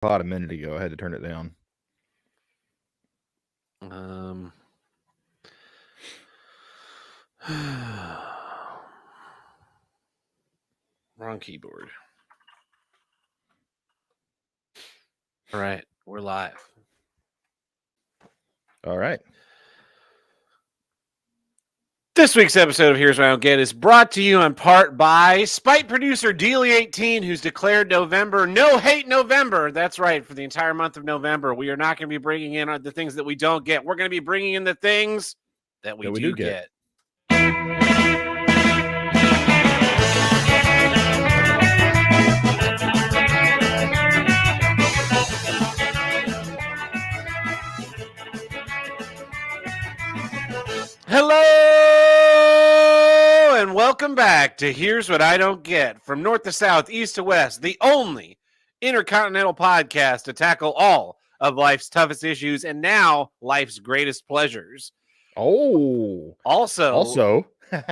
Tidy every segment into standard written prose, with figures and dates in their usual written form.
pot a minute ago. I had to turn it down. Wrong keyboard. All right, we're live. All right. This week's episode of Here's What I Don't Get is brought to you in part by Spite producer Dealey18, who's declared November No Hate November. That's right, for the entire month of November, we are not going to be bringing in the things that we don't get. We're going to be bringing in the things that we do get. Hello and welcome back to Here's What I Don't Get. From north to south, east to west, the only intercontinental podcast to tackle all of life's toughest issues and now life's greatest pleasures. Oh. Also,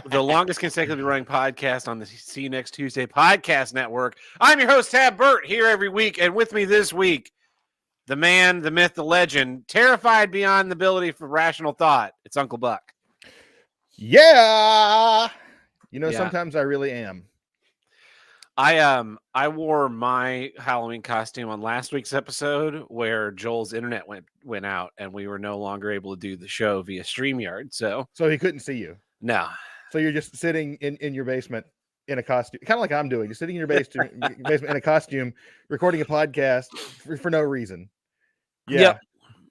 the longest consecutively running podcast on the See You Next Tuesday podcast network. I'm your host, Tab Burt, here every week, and with me this week, the man, the myth, the legend, terrified beyond the ability for rational thought. It's Uncle Buck. Yeah. Sometimes I really am. I wore my Halloween costume on last week's episode where Joel's internet went out and we were no longer able to do the show via StreamYard. So he couldn't see you. No. So you're just sitting in your basement in a costume, kind of like I'm doing. You're sitting in your basement in a costume, recording a podcast for no reason. Yeah.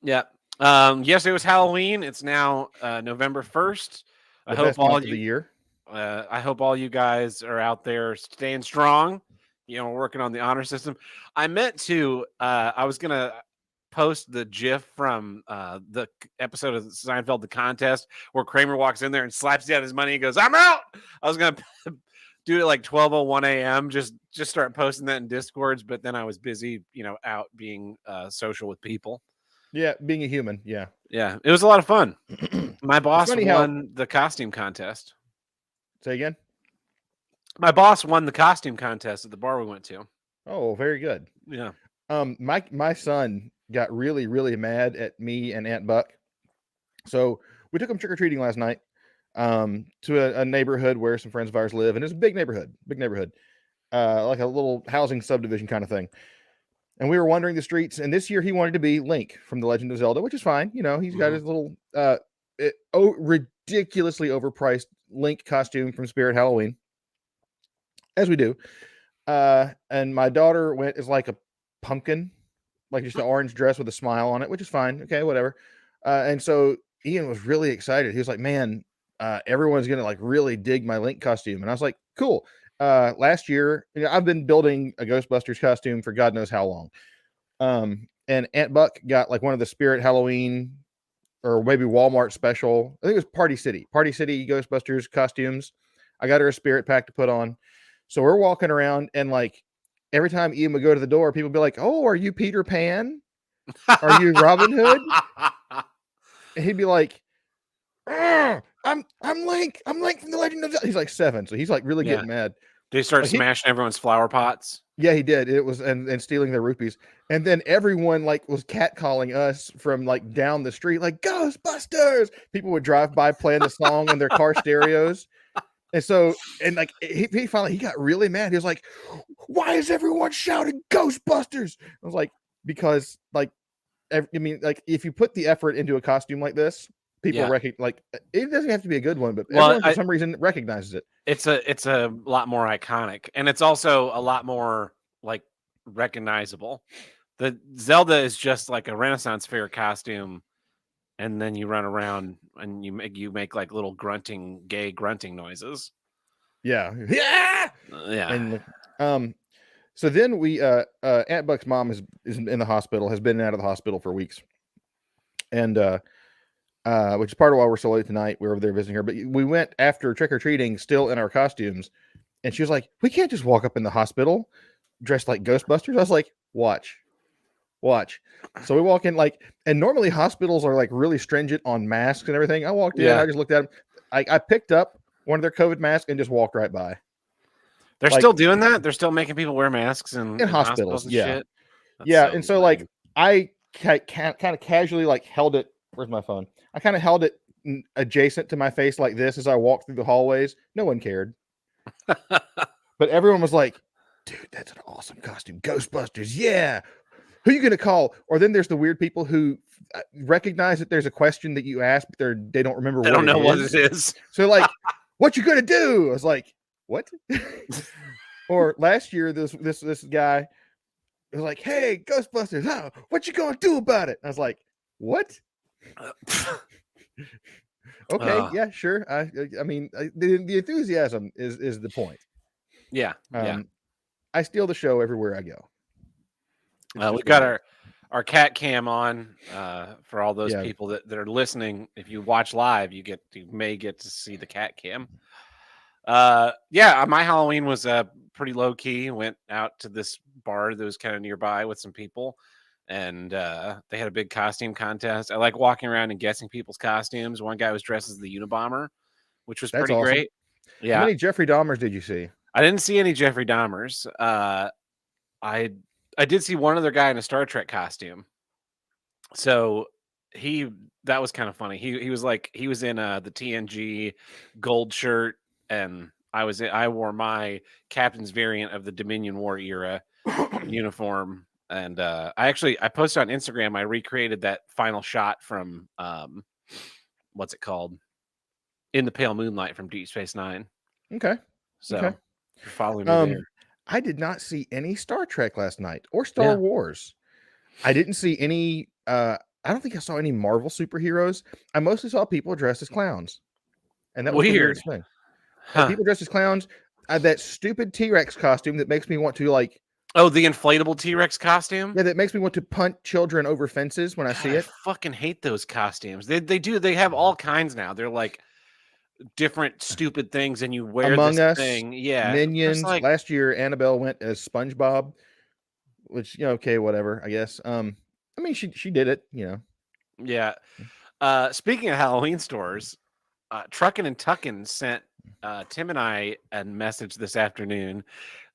Yep. Yesterday was Halloween. It's now November 1st. I hope all the year. I hope all you guys are out there staying strong. Working on the honor system. I meant to. I was gonna post the GIF from the episode of Seinfeld, The Contest, where Kramer walks in there and slaps down his money and goes, "I'm out." I was gonna do it like 12:01 a.m. Just start posting that in Discords, but then I was busy, out being social with people. Yeah, being a human. Yeah. It was a lot of fun. My boss won the costume contest. Say again? My boss won the costume contest at the bar we went to. Oh, very good. Yeah. My son got really, really mad at me and Aunt Buck. So we took him trick-or-treating last night to a neighborhood where some friends of ours live. And it's a big neighborhood, like a little housing subdivision kind of thing. And we were wandering the streets, and this year he wanted to be Link from The Legend of Zelda, which is fine. He's got his little ridiculously overpriced Link costume from Spirit Halloween, as we do. And my daughter went as like a pumpkin, like just an orange dress with a smile on it, which is fine. Okay, whatever. And so Ian was really excited. He was like, "Man, everyone's gonna like really dig my Link costume." And I was like, "Cool." Last year, I've been building a Ghostbusters costume for God knows how long. And Aunt Buck got like one of the Spirit Halloween or maybe Walmart special. I think it was Party City Ghostbusters costumes. I got her a Spirit pack to put on. So we're walking around and like every time Ian would go to the door, people would be like, "Oh, are you Peter Pan? Are you Robin Hood?" And he'd be like, I'm Link. I'm Link from The Legend of Zelda. He's like 7, so he's like really getting mad. Did he start smashing everyone's flower pots? Yeah, he did. It was and stealing their rupees. And then everyone like was catcalling us from like down the street, like Ghostbusters. People would drive by playing the song in their car stereos. And so, and like he finally got really mad. He was like, "Why is everyone shouting Ghostbusters?" I was like, because like, like if you put the effort into a costume like this, people recognize. Like it doesn't have to be a good one, but everyone for some reason recognizes it. It's a lot more iconic, and it's also a lot more like recognizable. The Zelda is just like a Renaissance fair costume, and then you run around and you make like little gay grunting noises. Yeah. And so then we Aunt Buck's mom is in the hospital, has been out of the hospital for weeks, and which is part of why we're so late tonight. We're over there visiting her, but we went after trick-or-treating still in our costumes, and she was like, "We can't just walk up in the hospital dressed like Ghostbusters." I was like, watch. So we walk in like, and normally hospitals are like really stringent on masks and everything. I walked in, I just looked at them. I picked up one of their COVID masks and just walked right by. They're still doing that? They're still making people wear masks in hospitals and shit? That's Yeah, so and so like lame. I kind of casually like held it. Where's my phone? I kind of held it adjacent to my face like this as I walked through the hallways. No one cared, but everyone was like, "Dude, that's an awesome costume, Ghostbusters! Yeah, who you gonna call?" Or then there's the weird people who recognize that there's a question that you asked, but they don't remember I what don't it know what is. it is. So like, what you gonna do? I was like, what? Or last year, this guy was like, "Hey, Ghostbusters, huh, what you gonna do about it?" I was like, "What? Okay, Uh, yeah, sure." I mean, the enthusiasm is the point. yeah, yeah. I steal the show everywhere I go. It's just We've what got it is. our cat cam on for all those Yeah, people that are listening. If you watch live, you may get to see the cat cam. Yeah, my Halloween was pretty low key. Went out to this bar that was kind of nearby with some people, and they had a big costume contest. I like walking around and guessing people's costumes. One guy was dressed as the Unabomber, which was that's pretty awesome. great. How Yeah, many Jeffrey Dahmers did you see? I didn't see any Jeffrey Dahmers. I I did see one other guy in a Star Trek costume. So he that was kind of funny. He was like he was in the TNG gold shirt, and I wore my captain's variant of the Dominion War era uniform. And I posted on Instagram. I recreated that final shot from what's it called, In the Pale Moonlight from Deep Space Nine. Okay, okay. So if you're following me there, I did not see any Star Trek last night or Star yeah, Wars. I didn't see any. I don't think I saw any Marvel superheroes. I mostly saw people dressed as clowns, and that was the weird, weirdest thing. Like huh? people dressed as clowns. That stupid T-Rex costume that makes me want to like. Oh, the inflatable T-Rex costume. Yeah, that makes me want to punt children over fences when I God, see I it. fucking hate those costumes. They have all kinds now. They're like different stupid things, and you wear Among this Us, thing. Yeah, just Minions. like Last year, Annabelle went as SpongeBob, which okay, whatever. I guess. I mean, she did it. yeah. Speaking of Halloween stores, Truckin' and Tuckin' sent Tim and I a message this afternoon.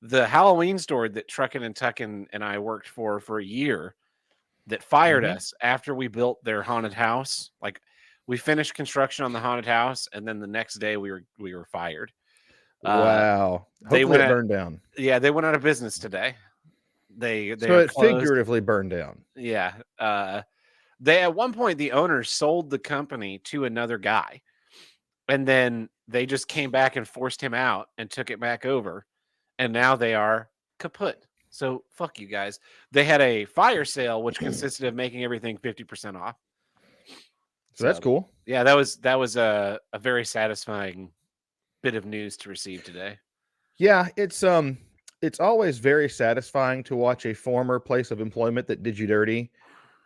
The Halloween store that Truckin' and Tuckin' and I worked for a year that fired Mhm. us after we built their haunted house. Like we finished construction on the haunted house, and then the next day we were fired. Uh, Wow. they Hopefully, went it out. burned down. Yeah, they went out of business today. They So are it closed. figuratively burned down. Yeah. They at one point the owners sold the company to another guy, and then they just came back and forced him out and took it back over, and now they are kaput. So fuck you guys. They had a fire sale which consisted of making everything 50% off. So that's So cool. yeah, that was a very satisfying bit of news to receive today. Yeah, it's always very satisfying to watch a former place of employment that did you dirty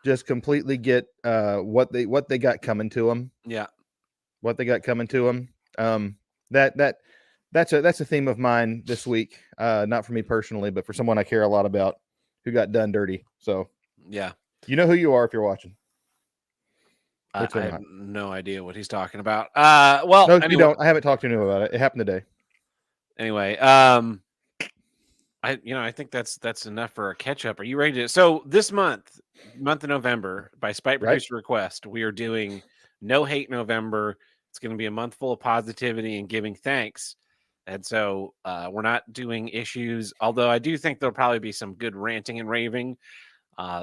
just completely get what they got coming to them. Yeah. What they got coming to them. That that's a theme of mine this week. Not for me personally, but for someone I care a lot about who got done dirty. So Yeah. you know who you are if you're watching. I Hopefully have not. no idea what he's talking about. Well, No, you anyway, don't. I haven't talked to him about it. It happened today. anyway, I think that's enough for a catch up. Are you ready to? So this month of November, by Spite Right? Producer request, we are doing No Hate November. It's going to be a month full of positivity and giving thanks. And so we're not doing issues, although I do think there'll probably be some good ranting and raving.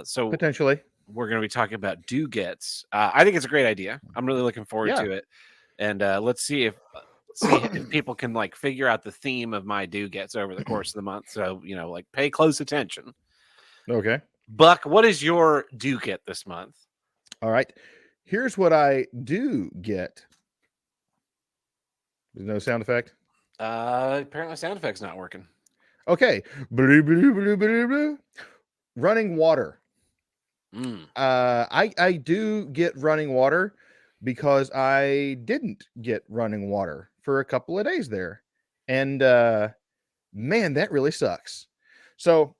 So Potentially. we're going to be talking about do gets. I think it's a great idea. I'm really looking forward Yeah. to it. And let's see if people can like figure out the theme of my do gets over the course of the month. So, like pay close attention. Okay. Buck, what is your do get this month? All right. Here's what I do get. There's no sound effect. Apparently sound effect's not working. Okay. Blue, blue, blue, blue, blue. Running water. Mm. I do get running water because I didn't get running water for a couple of days there. And man, that really sucks. So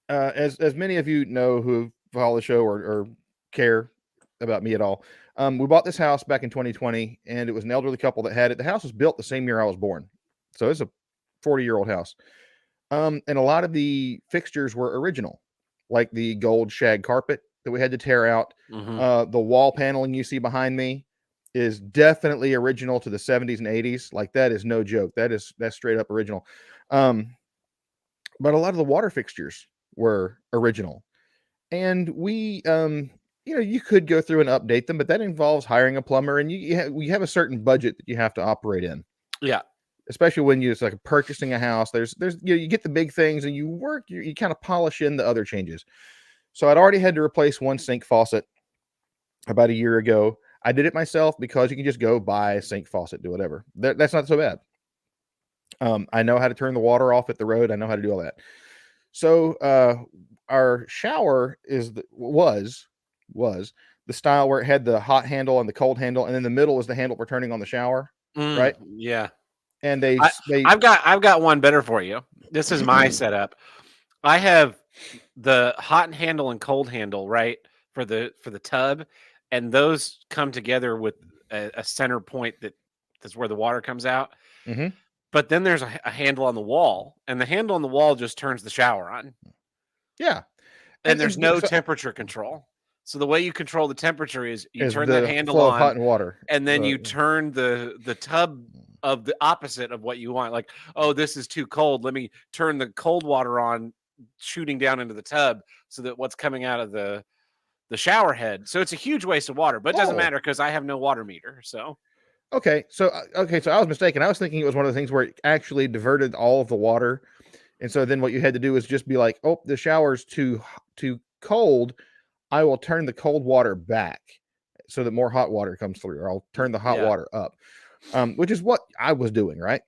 as many of you know who follow the show or care about me at all, we bought this house back in 2020, and it was an elderly couple that had it. The house was built the same year I was born, so it's a 40-year-old house. And a lot of the fixtures were original. like the gold shag carpet that we had to tear out. The wall paneling you see behind me is definitely original to the 70s and 80s. Like that is no joke. That's straight up original. But a lot of the water fixtures were original. And we you could go through and update them, but that involves hiring a plumber, and you have a certain budget that you have to operate in. Yeah. Especially when it's like purchasing a house, there's you get the big things and you kind of polish in the other changes. So I'd already had to replace one sink faucet about a year ago. I did it myself because you can just go buy a sink faucet, do whatever. That's not so bad. I know how to turn the water off at the road. I know how to do all that. So our shower was the style where it had the hot handle and the cold handle, and in the middle was the handle for turning on the shower, right? Yeah. And I've got one better for you. This is my setup. I have the hot handle and cold handle, right, for the tub, and those come together with a center point that's where the water comes out. Mm-hmm. But then there's a handle on the wall, and the handle on the wall just turns the shower on. Yeah. And there's no temperature control. So the way you control the temperature is you turn that handle on, hot and water, and then you turn the tub of the opposite of what you want. Like, oh, this is too cold. Let me turn the cold water on, shooting down into the tub, so that what's coming out of the shower head. So it's a huge waste of water, but it doesn't matter because I have no water meter. So okay, so I was mistaken. I was thinking it was one of the things where it actually diverted all of the water, and so then what you had to do is just be like, oh, the shower's too cold. I will turn the cold water back so that more hot water comes through, or I'll turn the hot water up, which is what I was doing, right?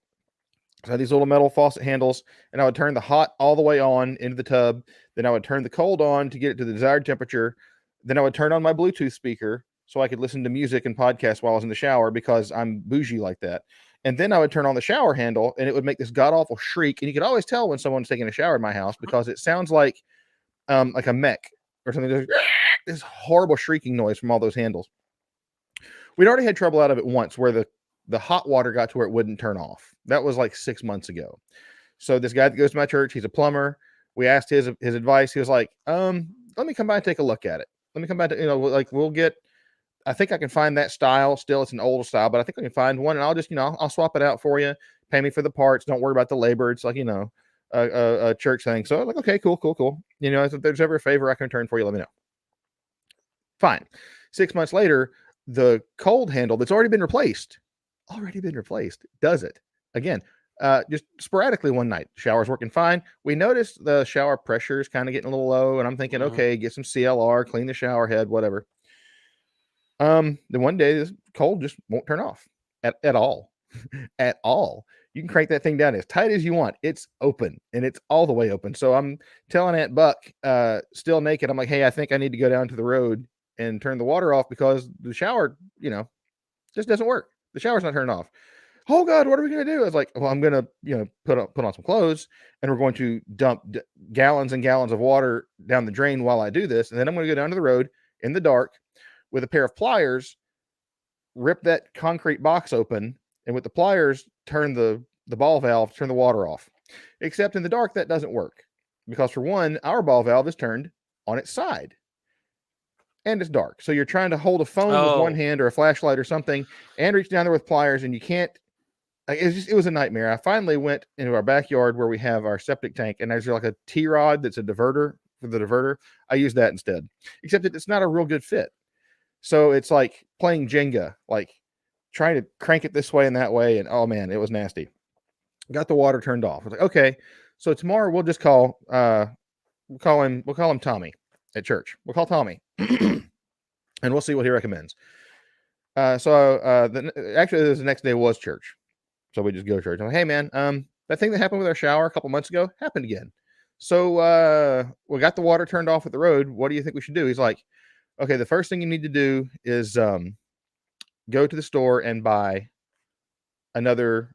So I had these little metal faucet handles, and I would turn the hot all the way on into the tub. Then I would turn the cold on to get it to the desired temperature. Then I would turn on my Bluetooth speaker so I could listen to music and podcasts while I was in the shower because I'm bougie like that. And then I would turn on the shower handle, and it would make this god-awful shriek. And you could always tell when someone's taking a shower in my house because it sounds like a mech or something. This horrible shrieking noise from all those handles. We'd already had trouble out of it once where the hot water got to where it wouldn't turn off. That was like 6 months ago. So this guy that goes to my church, he's a plumber. We asked his advice. He was like, let me come by and take a look at it. Let me come back to, like we'll get, I think I can find that style still. It's an old style, but I think I can find one, and I'll just, I'll swap it out for you. Pay me for the parts. Don't worry about the labor. It's like, a church thing. So I'm like, okay, cool. If there's ever a favor I can return for you, let me know. Fine. 6 months later, the cold handle that's already been replaced, does it again. Just sporadically one night, shower's working fine. We noticed the shower pressure is kind of getting a little low, and I'm thinking, okay, get some CLR, clean the shower head, whatever. Then one day this cold just won't turn off at all. At all. You can crank that thing down as tight as you want. It's open, and it's all the way open. So I'm telling Aunt Buck, still naked, I'm like, hey, I think I need to go down to the road and turn the water off because the shower, just doesn't work. The shower's not turning off. Oh God, what are we going to do? I was like, well, I'm going to, put on some clothes, and we're going to dump gallons and gallons of water down the drain while I do this. And then I'm going to go down to the road in the dark with a pair of pliers, rip that concrete box open, and with the pliers, turn the ball valve, turn the water off. Except in the dark, that doesn't work because for one, our ball valve is turned on its side. And it's dark. So you're trying to hold a phone with one hand or a flashlight or something and reach down there with pliers, and you can't. It was a nightmare. I finally went into our backyard where we have our septic tank, and there's like a T-rod that's a diverter for the diverter. I use that instead, except that it's not a real good fit. So it's like playing Jenga, like trying to crank it this way and that way. And oh man, it was nasty. Got the water turned off. I was like, okay, so tomorrow we'll just call we'll call him Tommy at church. We'll call Tommy and we'll see what he recommends. Actually the next day was church. So we just go to church. I'm like, hey man, that thing that happened with our shower a couple months ago happened again. So we got the water turned off at the road. What do you think we should do? He's like, okay, the first thing you need to do is go to the store and buy another,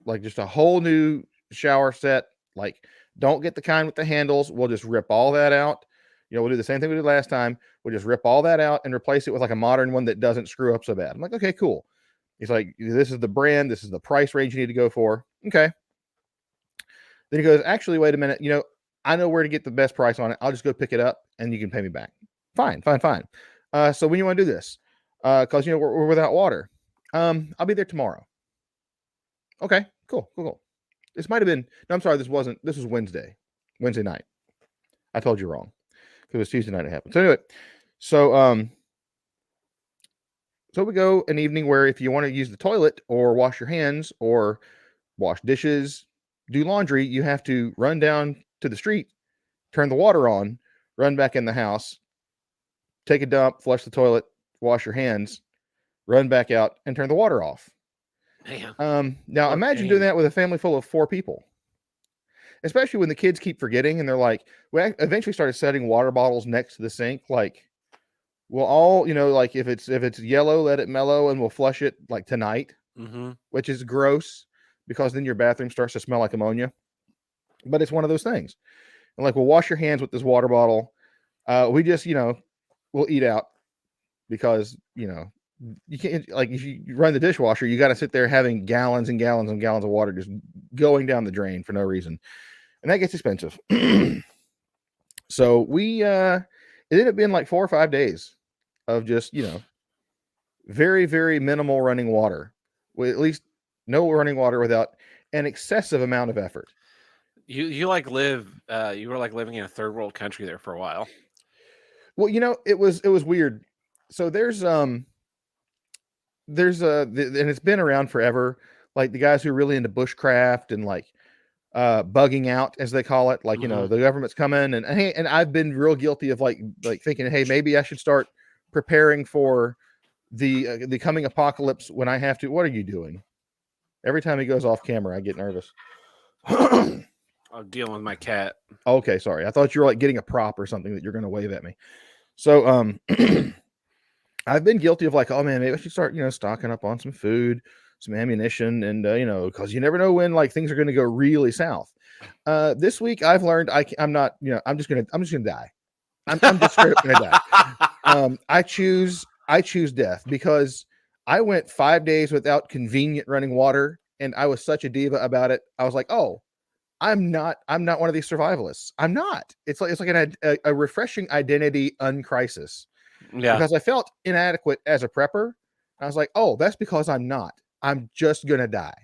like just a whole new shower set. Like, don't get the kind with the handles. We'll just rip all that out. We'll do the same thing we did last time. We'll just rip all that out and replace it with like a modern one that doesn't screw up so bad. I'm like, okay, cool. He's like, this is the brand. This is the price range you need to go for. Okay. Then he goes, actually, wait a minute. I know where to get the best price on it. I'll just go pick it up and you can pay me back. Fine. So when you want to do this? Because we're without water. I'll be there tomorrow. Okay, cool. This might have been. No, I'm sorry. This wasn't. This was Wednesday night. I told you wrong. It was Tuesday night it happened. So anyway, so we go an evening where if you want to use the toilet or wash your hands or wash dishes, do laundry, you have to run down to the street, turn the water on, run back in the house, take a dump, flush the toilet, wash your hands, run back out, and turn the water off. Man. Now imagine doing that with a family full of 4 people. Especially when the kids keep forgetting and they're like, we eventually started setting water bottles next to the sink. Like, we'll all, like if it's yellow, let it mellow and we'll flush it like tonight, which is gross because then your bathroom starts to smell like ammonia. But it's one of those things. And like, we'll wash your hands with this water bottle. We just, we'll eat out because, you can't, like, if you run the dishwasher, you got to sit there having gallons and gallons and gallons of water just going down the drain for no reason. And that gets expensive. So it ended up being like 4 or 5 days of just, very, very minimal running water. With at least no running water without an excessive amount of effort. You were like living in a third world country there for a while. Well, it was weird. So there's and it's been around forever. Like the guys who are really into bushcraft and like bugging out, as they call it. Like, the government's coming and I've been real guilty of like thinking, hey, maybe I should start preparing for the coming apocalypse when I have to. What are you doing? Every time he goes off camera, I get nervous. I'm dealing with my cat. Okay, sorry. I thought you were like getting a prop or something that you're going to wave at me. So, I've been guilty of like, oh man, maybe I should start, stocking up on some food, some ammunition, and because you never know when like things are going to go really south. This week I've learned I'm not, I'm just gonna die. I'm just straight up gonna die. I choose death because I went 5 days without convenient running water, and I was such a diva about it. I was like, oh, I'm not one of these survivalists. I'm not. It's like a refreshing identity uncrisis. Yeah. Because I felt inadequate as a prepper. I was like, oh, that's because I'm not. I'm just gonna die.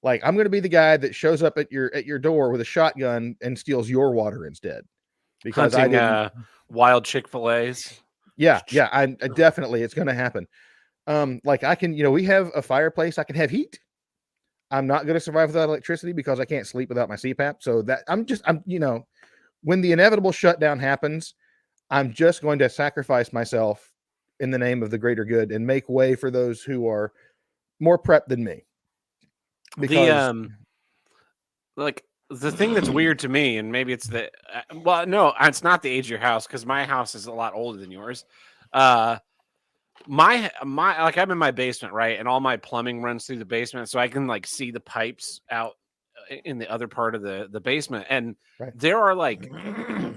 Like, I'm gonna be the guy that shows up at your door with a shotgun and steals your water instead. Because hunting, I didn't wild Chick-fil-A's. Yeah, I definitely it's gonna happen. Like I can, we have a fireplace, I can have heat. I'm not gonna survive without electricity because I can't sleep without my CPAP. So that I'm when the inevitable shutdown happens, I'm just going to sacrifice myself in the name of the greater good and make way for those who are more prepped than me. Because the thing that's weird to me, and maybe it's no, it's not the age of your house because my house is a lot older than yours. My like I'm in my basement, right, and all my plumbing runs through the basement, so I can like see the pipes out in the other part of the basement, and there are like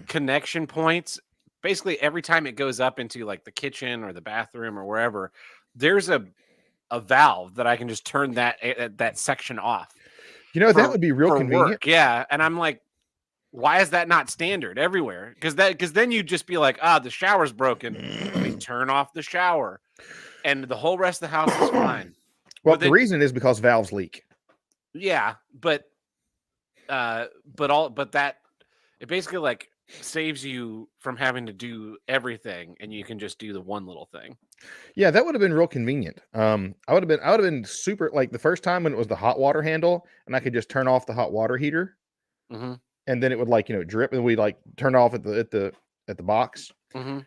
connection points. Basically, every time it goes up into like the kitchen or the bathroom or wherever, there's a valve that I can just turn that section off. That would be real convenient. Work. Yeah, and I'm like, why is that not standard everywhere? Because then you'd just be like, the shower's broken. Let me turn off the shower, and the whole rest of the house is fine. Well, the reason is because valves leak. Yeah, but that it basically like saves you from having to do everything, and you can just do the one little thing. Yeah, that would have been real convenient. I would have been super, like the first time when it was the hot water handle and I could just turn off the hot water heater, and then it would like drip, and we like turn off at the box, so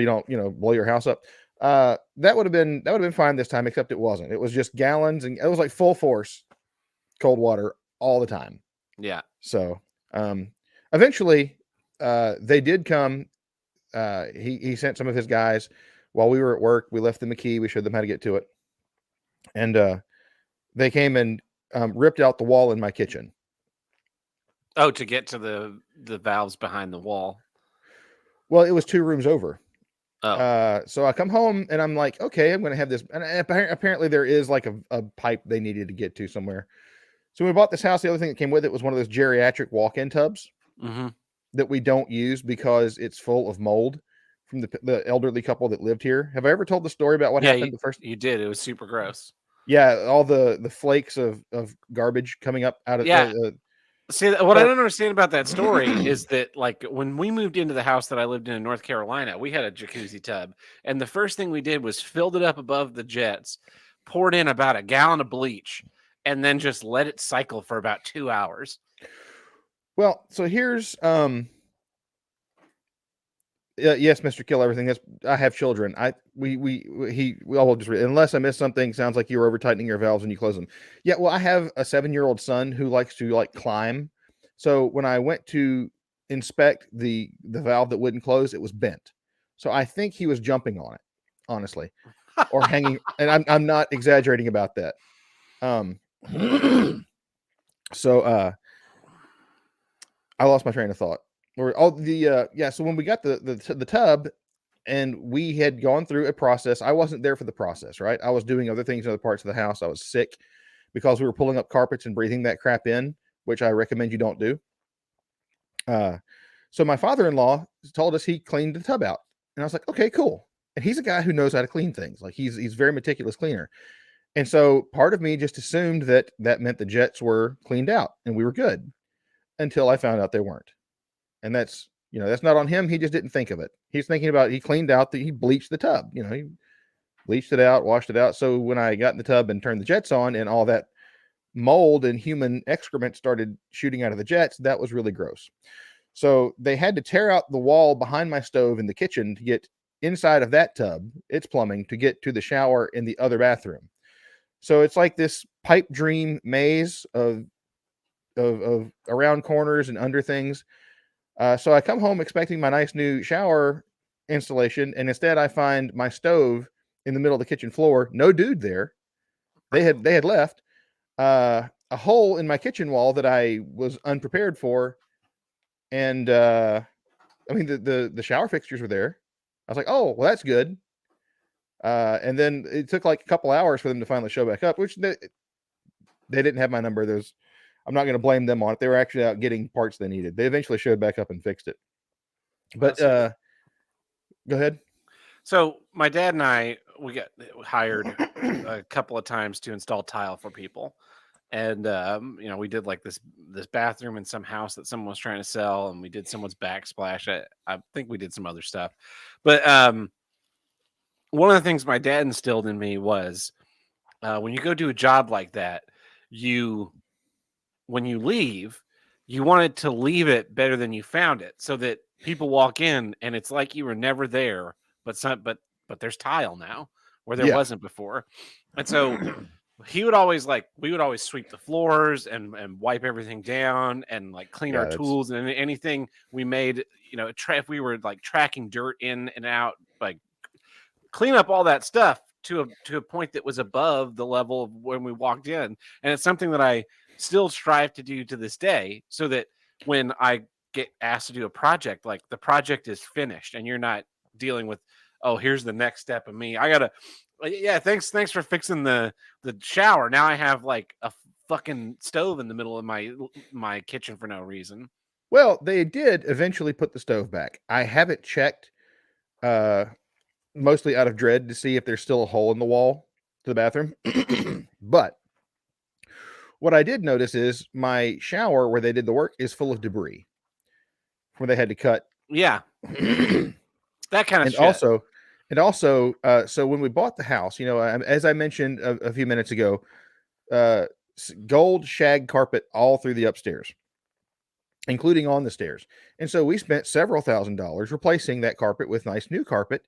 you don't blow your house up. That would have been fine this time, except it wasn't. It was just gallons, and it was like full force cold water all the time. Yeah. So eventually they did come. He sent some of his guys while we were at work. We left them a key. We showed them how to get to it. And they came and ripped out the wall in my kitchen. Oh, to get to the valves behind the wall. Well, it was 2 rooms over. Oh. So I come home and I'm like, okay, I'm going to have this. And apparently there is like a pipe they needed to get to somewhere. So when we bought this house, the other thing that came with it was one of those geriatric walk-in tubs. Mm-hmm. that we don't use because it's full of mold from the elderly couple that lived here. Have I ever told the story about what Yeah, happened the first? you did. It was super gross. Yeah, all the flakes of garbage coming up out of Yeah. See, what I so- don't understand about that story is that, like, when we moved into the house that I lived in North Carolina, we had a jacuzzi tub, and the first thing we did was filled it up above the jets, poured in about a gallon of bleach, and then just let it cycle for about 2 hours. Well, so here's yes, Mr. Kill Everything. That's I have children. We all just unless I miss something. Sounds like you were over tightening your valves when you close them. Yeah, well, I have a 7-year-old son who likes to like climb. So when I went to inspect the valve that wouldn't close, it was bent. So I think he was jumping on it, honestly, or hanging. And I'm not exaggerating about that. So I lost my train of thought. Or all the yeah. So when we got the tub, and we had gone through a process. I wasn't there for the process, right? I was doing other things in other parts of the house. I was sick because we were pulling up carpets and breathing that crap in, which I recommend you don't do. So my father-in-law told us he cleaned the tub out, and I was like, okay, cool. And he's a guy who knows how to clean things. Like he's very meticulous cleaner. And so part of me just assumed that meant the jets were cleaned out and we were good until I found out they weren't. And that's not on him. He just didn't think of it. He's thinking about he cleaned out he bleached the tub. He bleached it out, washed it out. So when I got in the tub and turned the jets on, and all that mold and human excrement started shooting out of the jets, that was really gross. So they had to tear out the wall behind my stove in the kitchen to get inside of that tub, its plumbing, to get to the shower in the other bathroom. So it's like this pipe dream maze of around corners and under things. So I come home expecting my nice new shower installation, and instead I find my stove in the middle of the kitchen floor. No dude there. They had left. A hole in my kitchen wall that I was unprepared for, and I mean the shower fixtures were there. I was like, oh well, that's good. And then it took like a couple hours for them to finally show back up, which they didn't have my number. I'm not going to blame them on it. They were actually out getting parts they needed. They eventually showed back up and fixed it. But go ahead. So my dad and I, we got hired a couple of times to install tile for people. And we did like this bathroom in some house that someone was trying to sell, and we did someone's backsplash. I think we did some other stuff. But one of the things my dad instilled in me was when you go do a job like that, when you leave, you wanted to leave it better than you found it, so that people walk in and it's like you were never there, but there's tile now where there wasn't before. And so we would always sweep the floors and wipe everything down and like clean our tools and anything we made, if we were like tracking dirt in and out, like clean up all that stuff to a point that was above the level of when we walked in. And it's something that I still strive to do to this day, so that when I get asked to do a project, like the project is finished and you're not dealing with, oh, here's the next step of me. I gotta, yeah, thanks for fixing the shower. Now I have like a fucking stove in the middle of my kitchen for no reason. Well, they did eventually put the stove back. I haven't checked, mostly out of dread to see if there's still a hole in the wall to the bathroom. But what I did notice is my shower where they did the work is full of debris where they had to cut. Yeah. That kind of and shit. Also, so when we bought the house, as I mentioned a few minutes ago, gold shag carpet all through the upstairs, including on the stairs. And so we spent several $1,000s replacing that carpet with nice new carpet.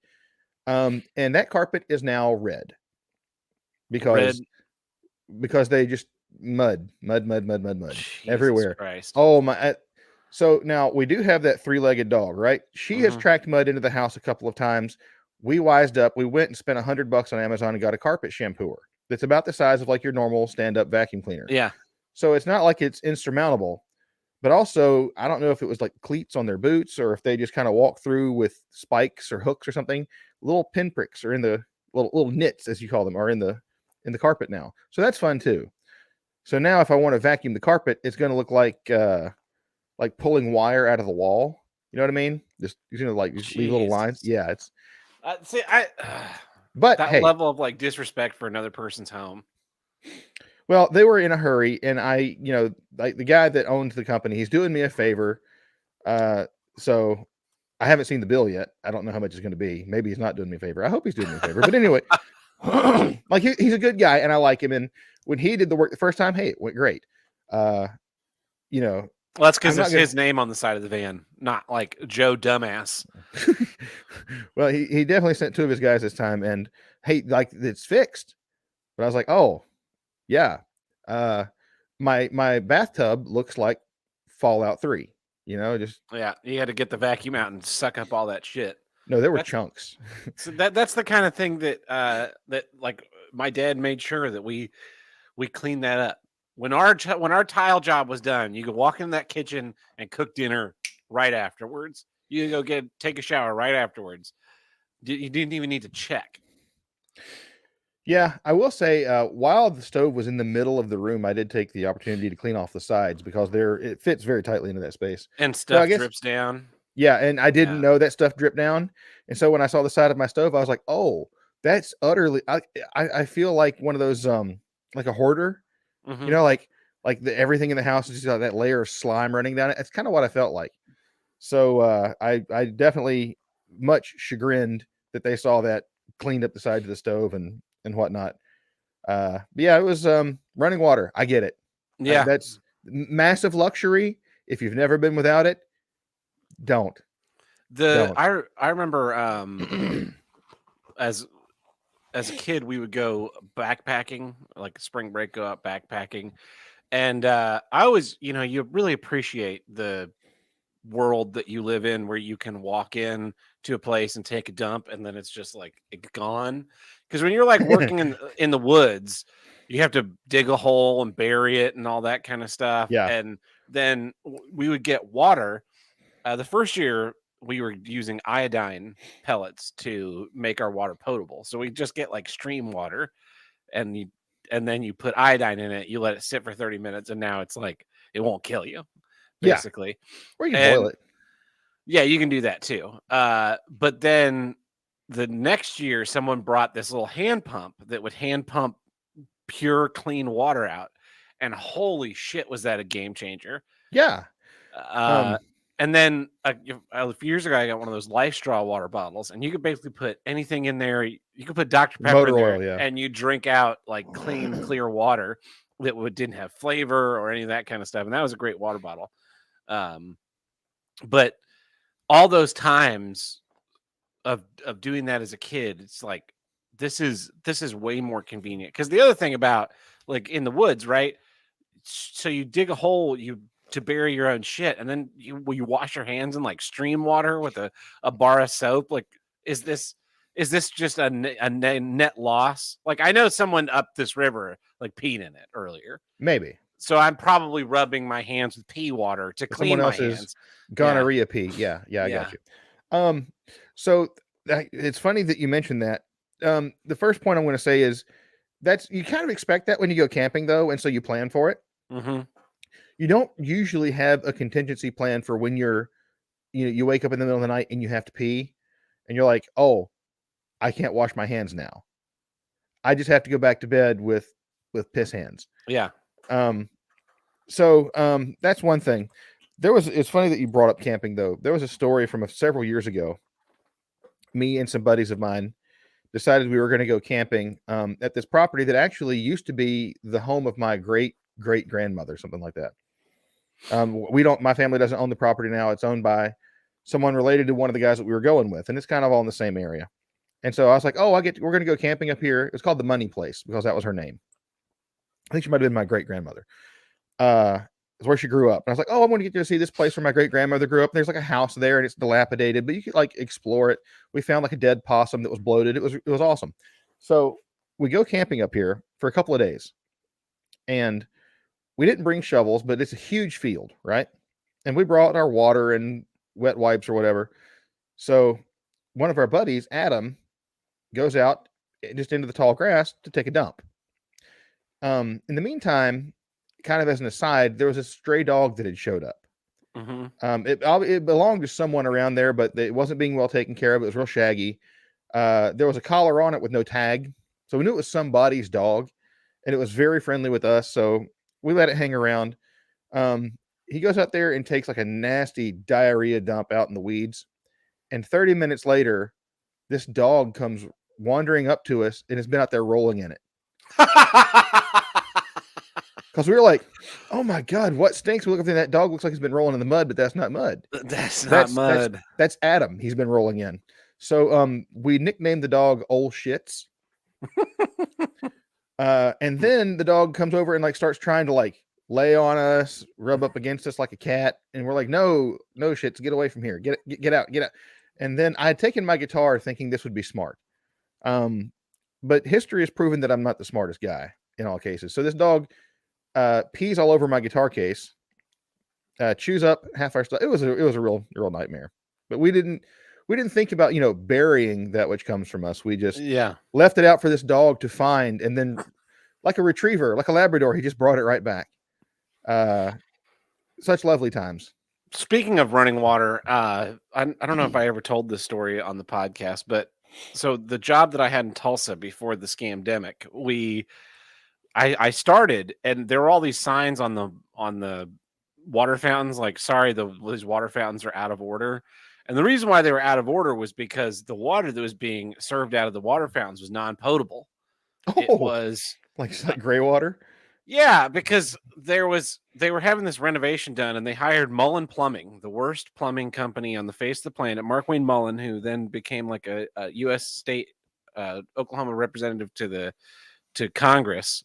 And that carpet is now red because they just mud Jesus everywhere. Christ. Oh my. So now we do have that 3-legged dog, right? She has tracked mud into the house a couple of times. We wised up. We went and spent $100 on Amazon and got a carpet shampooer that's about the size of like your normal stand-up vacuum cleaner. Yeah. So it's not like it's insurmountable, but also I don't know if it was like cleats on their boots or if they just kind of walk through with spikes or hooks or something. Little pinpricks are in the little nits, as you call them, are in the carpet now. So that's fun too. So now if I want to vacuum the carpet, it's going to look like like pulling wire out of the wall. You know what I mean? Just like just leave little lines. Jesus. Yeah, it's. See, But that hey, level of like disrespect for another person's home. well, they were in a hurry, and like the guy that owns the company, he's doing me a favor. So I haven't seen the bill yet. I don't know how much it's going to be. Maybe he's not doing me a favor. I hope he's doing me a favor. But anyway, like he's a good guy, and I like him. And when he did the work the first time, hey, it went great. You know, Well, that's because I'm not it's gonna- his name on the side of the van, not like Joe Dumbass. well, he definitely sent 2 of his guys this time, and hey, like it's fixed. But I was like, oh yeah, my bathtub looks like Fallout 3. Just Yeah, you had to get the vacuum out and suck up all that shit. no, there were That's- chunks. So that's the kind of thing that that like my dad made sure that we cleaned that up. When our tile job was done, you could walk in that kitchen and cook dinner right afterwards. You could go take a shower right afterwards. You didn't even need to check. Yeah, I will say, while the stove was in the middle of the room, I did take the opportunity to clean off the sides because it fits very tightly into that space. And I stuff guess- drips down. Yeah, and I didn't Yeah. know that stuff dripped down, and so when I saw the side of my stove, I was like, "Oh, that's utterly." I feel like one of those like a hoarder, Mhm. like everything in the house is just got that layer of slime running down it. It's kind of what I felt like. So I definitely much chagrined that they saw that cleaned up the sides of the stove and whatnot. But yeah, it was running water. I get it. Yeah. That's massive luxury. If you've never been without it, don't. I remember as a kid we would go backpacking, like spring break, go out backpacking, and I always, you really appreciate the world that you live in where you can walk in to a place and take a dump and then it's just like it's gone. Because when you're like working in the woods, you have to dig a hole and bury it and all that kind of stuff. Yeah. And then we would get water. The first year we were using iodine pellets to make our water potable. So we just get like stream water and then you put iodine in it, you let it sit for 30 minutes, and now it's like it won't kill you, Yeah. basically. Or you can boil And- it. Yeah, you can do that too. But then the next year, someone brought this little hand pump that would hand pump pure, clean water out. And holy shit, was that a game changer? Yeah. And then a few years ago, I got one of those Life Straw water bottles, and you could basically put anything in there. You could put Dr. Pepper Motor in there, oil, yeah. and you drink out like clean, clear water that didn't have flavor or any of that kind of stuff. And that was a great water bottle. But all those times of doing that as a kid, it's like this is way more convenient. Because the other thing about like in the woods, right? So you dig a hole, to bury your own shit, and then you wash your hands in like stream water with a bar of soap. Like, is this just a net loss? Like, I know someone up this river like peed in it earlier, Maybe. so I'm probably rubbing my hands with pee water to clean Someone my else's hands. gonorrhea pee. Yeah, I got you. So it's funny that you mentioned that. The first point I'm going to say is you kind of expect that when you go camping, though, and so you plan for it. Mm-hmm. You don't usually have a contingency plan for when you wake up in the middle of the night and you have to pee, and you're like, oh, I can't wash my hands now. I just have to go back to bed with piss hands. Yeah. So that's one thing. It's funny that you brought up camping, though. There was a story from several years ago. Me and some buddies of mine decided we were going to go camping at this property that actually used to be the home of my great grandmother, something like that. My family doesn't own the property now. It's owned by someone related to one of the guys that we were going with, and it's kind of all in the same area. And so I was like, oh, we're going to go camping up here. It's called the Money Place because that was her name. I think she might have been my great grandmother. It's where she grew up. And I was like, oh, I want to get to see this place where my great grandmother grew up. And there's like a house there and it's dilapidated, but you could like explore it. We found like a dead possum that was bloated. It was awesome. So we go camping up here for a couple of days, and we didn't bring shovels, but it's a huge field, right? And we brought our water and wet wipes or whatever. So one of our buddies, Adam, goes out just into the tall grass to take a dump. In the meantime, kind of as an aside, there was a stray dog that had showed up. It belonged to someone around there, but it wasn't being well taken care of. It was real shaggy. There was a collar on it with no tag, so we knew it was somebody's dog, and it was very friendly with us. So we let it hang around. He goes out there and takes like a nasty diarrhea dump out in the weeds, and 30 minutes later, this dog comes wandering up to us and has been out there rolling in it. Because we were like, oh my God, what stinks? We look up there, that dog looks like he's been rolling in the mud, but that's not mud. That's not mud. That's Adam. He's been rolling in. So we nicknamed the dog Old Shits. And then the dog comes over and like starts trying to like lay on us, rub up against us like a cat. And we're like, no, Shits, get away from here. Get out. And then I had taken my guitar thinking this would be smart. But history has proven that I'm not the smartest guy in all cases. So this dog pees all over my guitar case, chews up half our stuff. It was a real nightmare. But we didn't think about, burying that which comes from us. We just left it out for this dog to find, and then like a retriever, like a Labrador, he just brought it right back. Such lovely times. Speaking of running water, I don't know if I ever told this story on the podcast, but so the job that I had in Tulsa before the scamdemic, I started, and there were all these signs on the water fountains, like, sorry, these water fountains are out of order. And the reason why they were out of order was because the water that was being served out of the water fountains was non-potable. It was like gray water. Yeah, because they were having this renovation done, and they hired Mullen Plumbing, the worst plumbing company on the face of the planet. Mark Wayne Mullen, who then became like a U.S. state Oklahoma representative to Congress.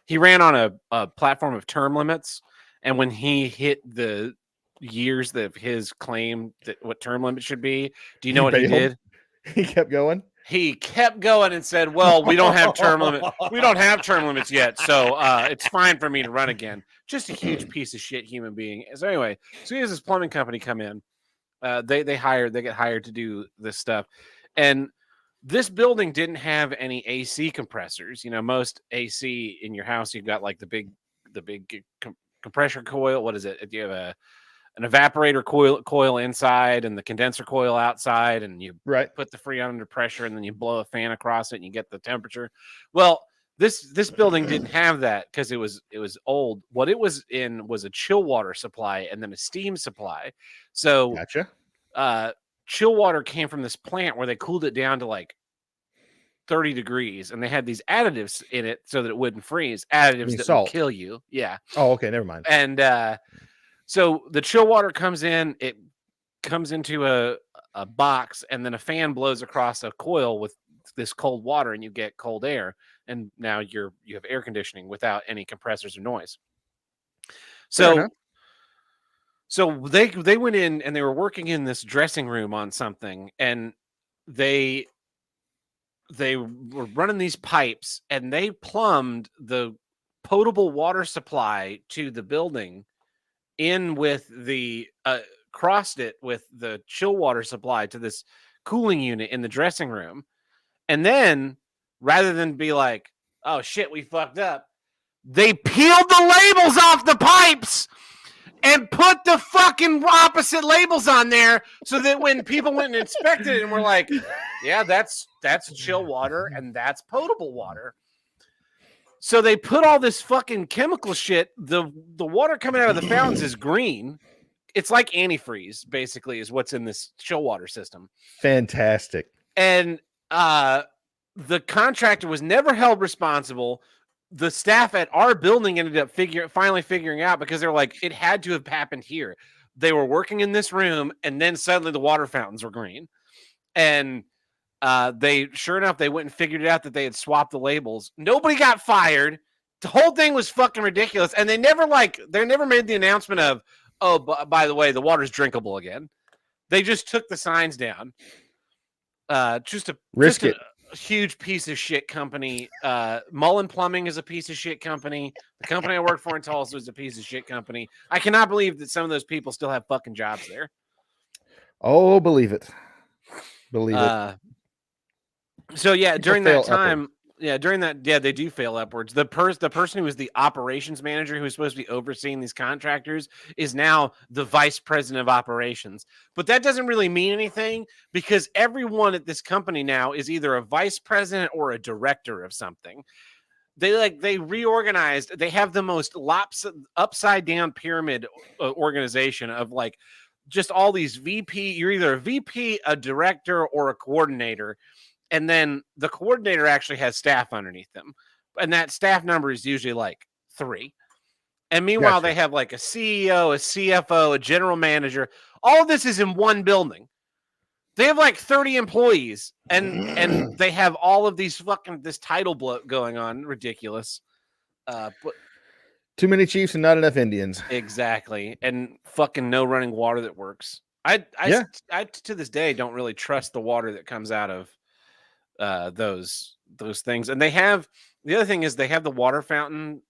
He ran on a platform of term limits, and when he hit the years of his claim that what term limit should be, do you know what he did? He kept going. He kept going and said, well, we don't have term limit. We don't have term limits yet. So it's fine for me to run again. Just a huge piece of shit human being. So anyway, so he has this plumbing company come in. They get hired to do this stuff. And this building didn't have any AC compressors. Most AC in your house, you've got like the big compressor coil. What is it? You have an evaporator coil inside and the condenser coil outside, and you put the Freon under pressure, and then you blow a fan across it and you get the temperature. Well, this building didn't have that because it was old. What it was in was a chill water supply and then a steam supply. So gotcha. Chill water came from this plant where they cooled it down to like 30 degrees, and they had these additives in it so that it wouldn't freeze. Additives that would kill you. Yeah. Oh, okay, never mind. And so the chill water comes in, it comes into a box, and then a fan blows across a coil with this cold water, and you get cold air. And now you have air conditioning without any compressors or noise. So they went in and they were working in this dressing room on something, and they were running these pipes, and they plumbed the potable water supply to the building in with the crossed it with the chill water supply to this cooling unit in the dressing room. And then rather than be like, oh shit, we fucked up, they peeled the labels off the pipes and put the fucking opposite labels on there so that when people went and inspected it and were like, yeah, that's chill water and that's potable water. So they put all this fucking chemical shit. The water coming out of the fountains is green. It's like antifreeze, basically, is what's in this chill water system. Fantastic. And the contractor was never held responsible. The staff at our building ended up finally figuring out, because they're like, it had to have happened here. They were working in this room, and then suddenly the water fountains were green. And sure enough, they went and figured it out that they had swapped the labels. Nobody got fired. The whole thing was fucking ridiculous. And they never made the announcement of, oh, by the way, the water's drinkable again. They just took the signs down. Just a huge piece of shit company. Mullen Plumbing is a piece of shit company. The company I worked for in Tulsa is a piece of shit company. I cannot believe that some of those people still have fucking jobs there. Oh, believe it. Believe it. So yeah, during that time, Yeah, during that, yeah, they do fail upwards. The person who was the operations manager, who was supposed to be overseeing these contractors, is now the vice president of operations. But that doesn't really mean anything because everyone at this company now is either a vice president or a director of something. They reorganized. They have the most upside down pyramid organization of like just all these VP. You're either a VP, a director, or a coordinator. And then the coordinator actually has staff underneath them. And that staff number is usually like 3. And meanwhile, Gotcha. they have like a CEO, a CFO, a general manager. All of this is in one building. They have like 30 employees and they have all of these this title bloat going on. Ridiculous. But Too many chiefs and not enough Indians. exactly. And fucking no running water that works. I to this day don't really trust the water that comes out of those things. And they have the other thing is they have the water fountain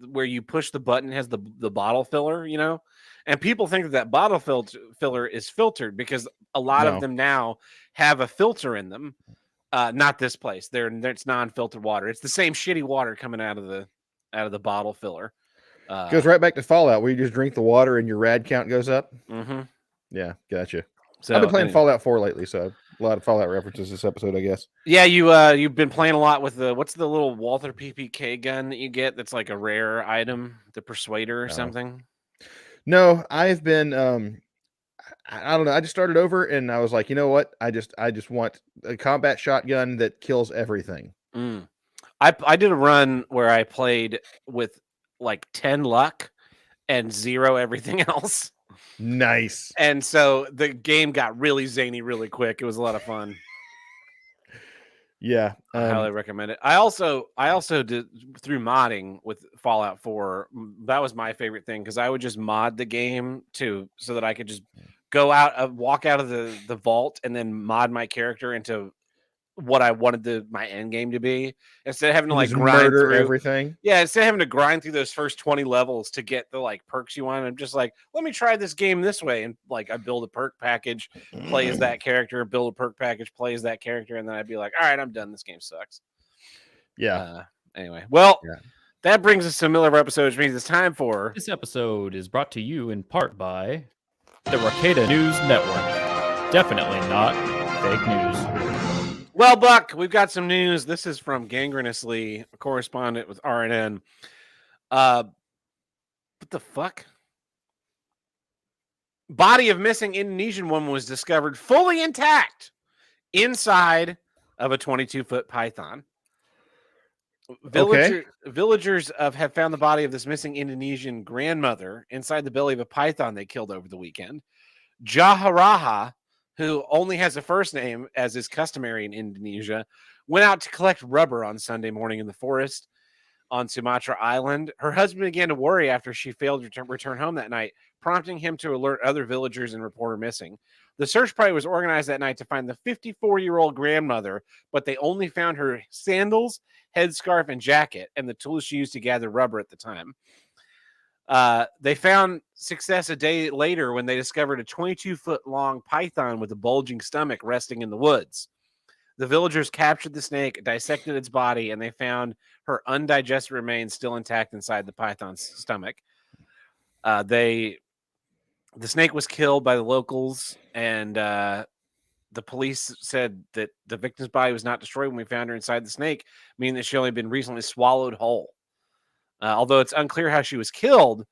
where you push the button, has the bottle filler, you know, and people think that bottle filler is filtered because a lot of them now have a filter in them. Not this place. It's non-filtered water. It's the same shitty water coming out of the bottle filler. Goes right back to Fallout, where you just drink the water and your rad count goes up. Mm-hmm. Yeah, gotcha. So I've been playing Fallout 4 lately, so a lot of Fallout references this episode, I guess. Yeah, you've been playing a lot with what's the little Walther PPK gun that you get that's like a rare item, the Persuader or something? No, I've been I don't know. I just started over and I was like, you know what? I just want a combat shotgun that kills everything. I did a run where I played with like 10 luck and 0 everything else. Nice. And so the game got really zany really quick. It was a lot of fun. Yeah, I highly recommend it. I also did through modding with Fallout 4. That was my favorite thing because I would just mod the game so that I could just go out, walk out of the vault, and then mod my character into what I wanted my end game to be instead of having to like grind through everything. Yeah, instead of having to grind through those first 20 levels to get the like perks you want. I'm just like, let me try this game this way, and like I build a perk package, play as that character, build a perk package, play as that character, and then I'd be like, all right, I'm done. This game sucks. Yeah. Anyway, well, that brings us to the middle of our episode, which means it's time for this episode is brought to you in part by the Rocada News Network. Definitely not fake news. Well, Buck, we've got some news. This is from Gangrenously, a correspondent with RNN. What the fuck? Body of missing Indonesian woman was discovered fully intact inside of a 22-foot python. Villagers have found the body of this missing Indonesian grandmother inside the belly of a python they killed over the weekend. Jaharaha, who only has a first name as is customary in Indonesia, went out to collect rubber on Sunday morning in the forest on Sumatra Island. Her husband began to worry after she failed to return home that night, prompting him to alert other villagers and report her missing. The search party was organized that night to find the 54-year-old grandmother, but they only found her sandals, headscarf, and jacket, and the tools she used to gather rubber at the time. They found success a day later when they discovered a 22-foot long python with a bulging stomach resting in the woods. The villagers captured the snake, dissected its body, and they found her undigested remains still intact inside the python's stomach. The snake was killed by the locals, and the police said that the victim's body was not destroyed when we found her inside the snake, meaning that she only been recently swallowed whole. Although it's unclear how she was killed,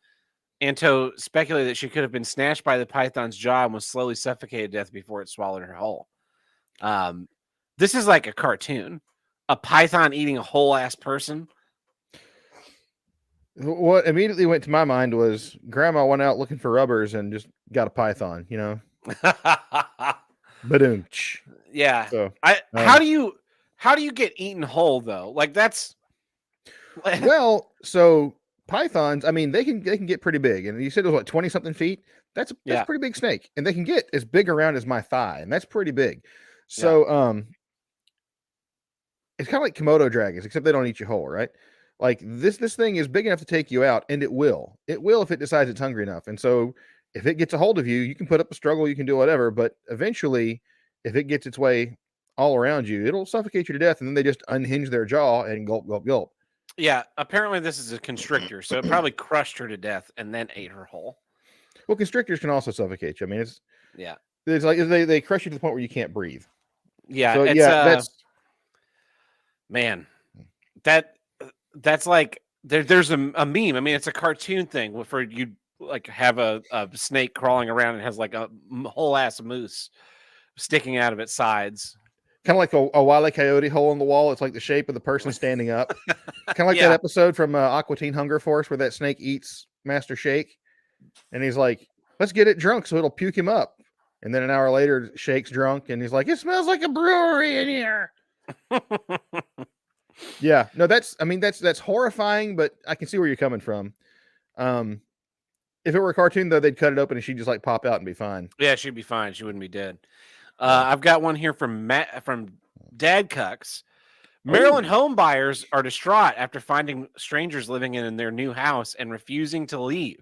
Anto speculated that she could have been snatched by the python's jaw and was slowly suffocated to death before it swallowed her whole. This is like a cartoon. A python eating a whole ass person. What immediately went to my mind was grandma went out looking for rubbers and just got a python, you know? Ba-doom. Yeah. So, how do you get eaten whole though? Like that's well, so pythons, I mean, they can get pretty big. And you said it was what, 20 something feet? That's a pretty big snake. And they can get as big around as my thigh, and that's pretty big. So it's kind of like Komodo dragons, except they don't eat you whole, right? Like this thing is big enough to take you out, and it will if it decides it's hungry enough. And so if it gets a hold of you, you can put up a struggle, you can do whatever, but eventually if it gets its way all around you, it'll suffocate you to death, and then they just unhinge their jaw and gulp, gulp, gulp. Yeah, apparently this is a constrictor, so it probably crushed her to death and then ate her whole. Well, constrictors can also suffocate you. I mean, Yeah. it's like they crush you to the point where you can't breathe. Yeah, So it's that's man, that's like there's a meme. I mean, it's a cartoon thing for you like have a snake crawling around and has like a whole ass moose sticking out of its sides. kind of like a Wile E. Coyote hole in the wall. It's like the shape of the person standing up. Kind of like Yeah. that episode from Aqua Teen Hunger Force where that snake eats Master Shake, and he's like, "Let's get it drunk so it'll puke him up." And then an hour later, Shake's drunk, and he's like, "It smells like a brewery in here." Yeah, no, that's horrifying, but I can see where you're coming from. If it were a cartoon, though, they'd cut it open and she'd just like pop out and be fine. Yeah, she'd be fine. She wouldn't be dead. I've got one here from Dad Cucks. Maryland home buyers are distraught after finding strangers living in their new house and refusing to leave.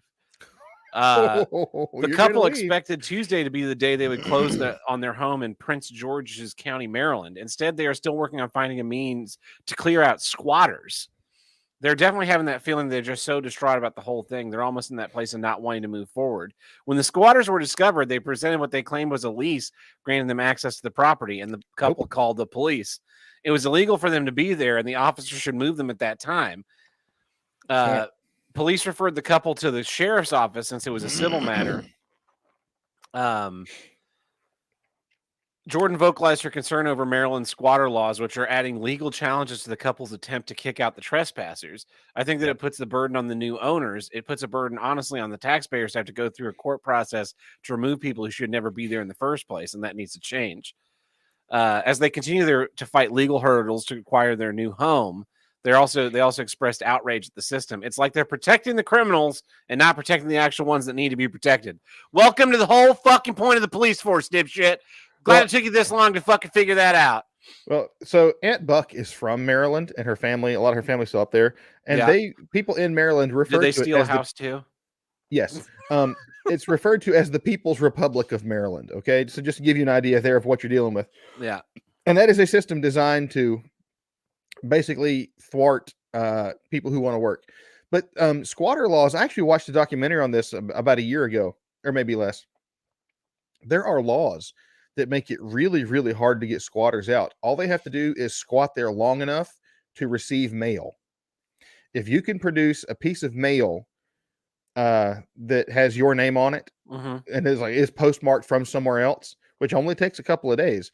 The You're couple gonna leave. expected Tuesday to be the day they would close on their home in Prince George's County, Maryland. Instead, they are still working on finding a means to clear out squatters. They're definitely having that feeling they're just so distraught about the whole thing. They're almost in that place of not wanting to move forward. When the squatters were discovered, they presented what they claimed was a lease granting them access to the property, and the couple called the police. It was illegal for them to be there, and the officer should move them at that time. Police referred the couple to the sheriff's office since it was a civil matter. Jordan vocalized her concern over Maryland squatter laws, which are adding legal challenges to the couple's attempt to kick out the trespassers. I think that it puts the burden on the new owners. It puts a burden, honestly, on the taxpayers to have to go through a court process to remove people who should never be there in the first place, and that needs to change. As they continue to fight legal hurdles to acquire their new home, they also expressed outrage at the system. It's like they're protecting the criminals and not protecting the actual ones that need to be protected. Welcome to the whole fucking point of the police force, dipshit. Glad it took you this long to fucking figure that out. Well, so Aunt Buck is from Maryland, and her family, a lot of her family's still up there, and people in Maryland refer Did they to steal it a as house too? Yes. It's referred to as the People's Republic of Maryland. Okay, so just to give you an idea there of what you're dealing with. Yeah. And that is a system designed to basically thwart people who want to work. But squatter laws, I actually watched a documentary on this about a year ago, or maybe less. There are laws that make it really, really hard to get squatters out. All they have to do is squat there long enough to receive mail. If you can produce a piece of mail that has your name on it, and is postmarked from somewhere else, which only takes a couple of days,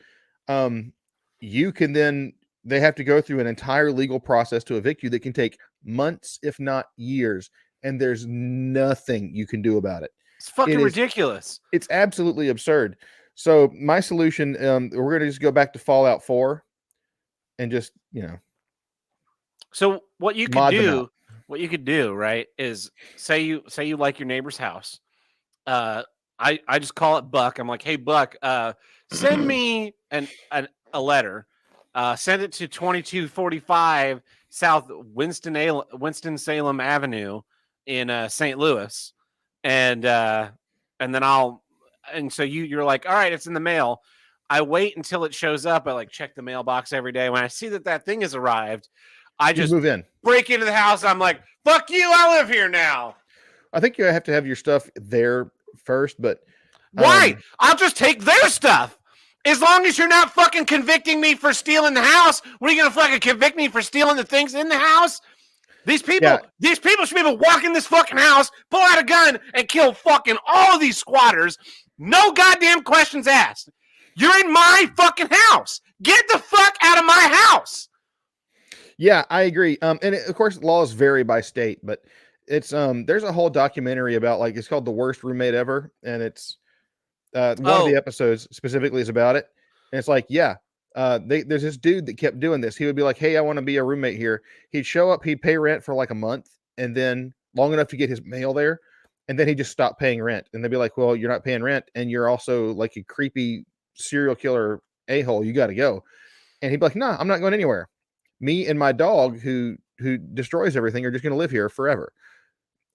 you can then, they have to go through an entire legal process to evict you that can take months, if not years, and there's nothing you can do about it. It's fucking ridiculous. It's absolutely absurd. So my solution, we're going to just go back to Fallout 4 and just, So what you could do, right, is say you like your neighbor's house. I just call it Buck. I'm like, hey Buck, send me a letter. Send it to 2245 South Winston-Salem Avenue in St. Louis, and then and so you're like, all right, it's in the mail. I wait until it shows up. I like check the mailbox every day. When I see that thing has arrived, I just move in, break into the house. I'm like, fuck you, I live here now. I think you have to have your stuff there first, but why? I'll just take their stuff. As long as you're not fucking convicting me for stealing the house. What are you gonna fucking convict me for stealing the things in the house? These people should be able to walk in this fucking house, pull out a gun, and kill fucking all of these squatters. No goddamn questions asked. You're in my fucking house. Get the fuck out of my house. Yeah, I agree. Of course, laws vary by state, but it's there's a whole documentary about, like, it's called The Worst Roommate Ever, and it's one of the episodes specifically is about it. And it's like, there's this dude that kept doing this. He would be like, hey, I want to be a roommate here. He'd show up, he'd pay rent for like a month, and then long enough to get his mail there, and then he'd just stop paying rent. And they'd be like, well, you're not paying rent, and you're also like a creepy serial killer a-hole. You got to go. And he'd be like, nah, I'm not going anywhere. Me and my dog, who destroys everything, are just going to live here forever.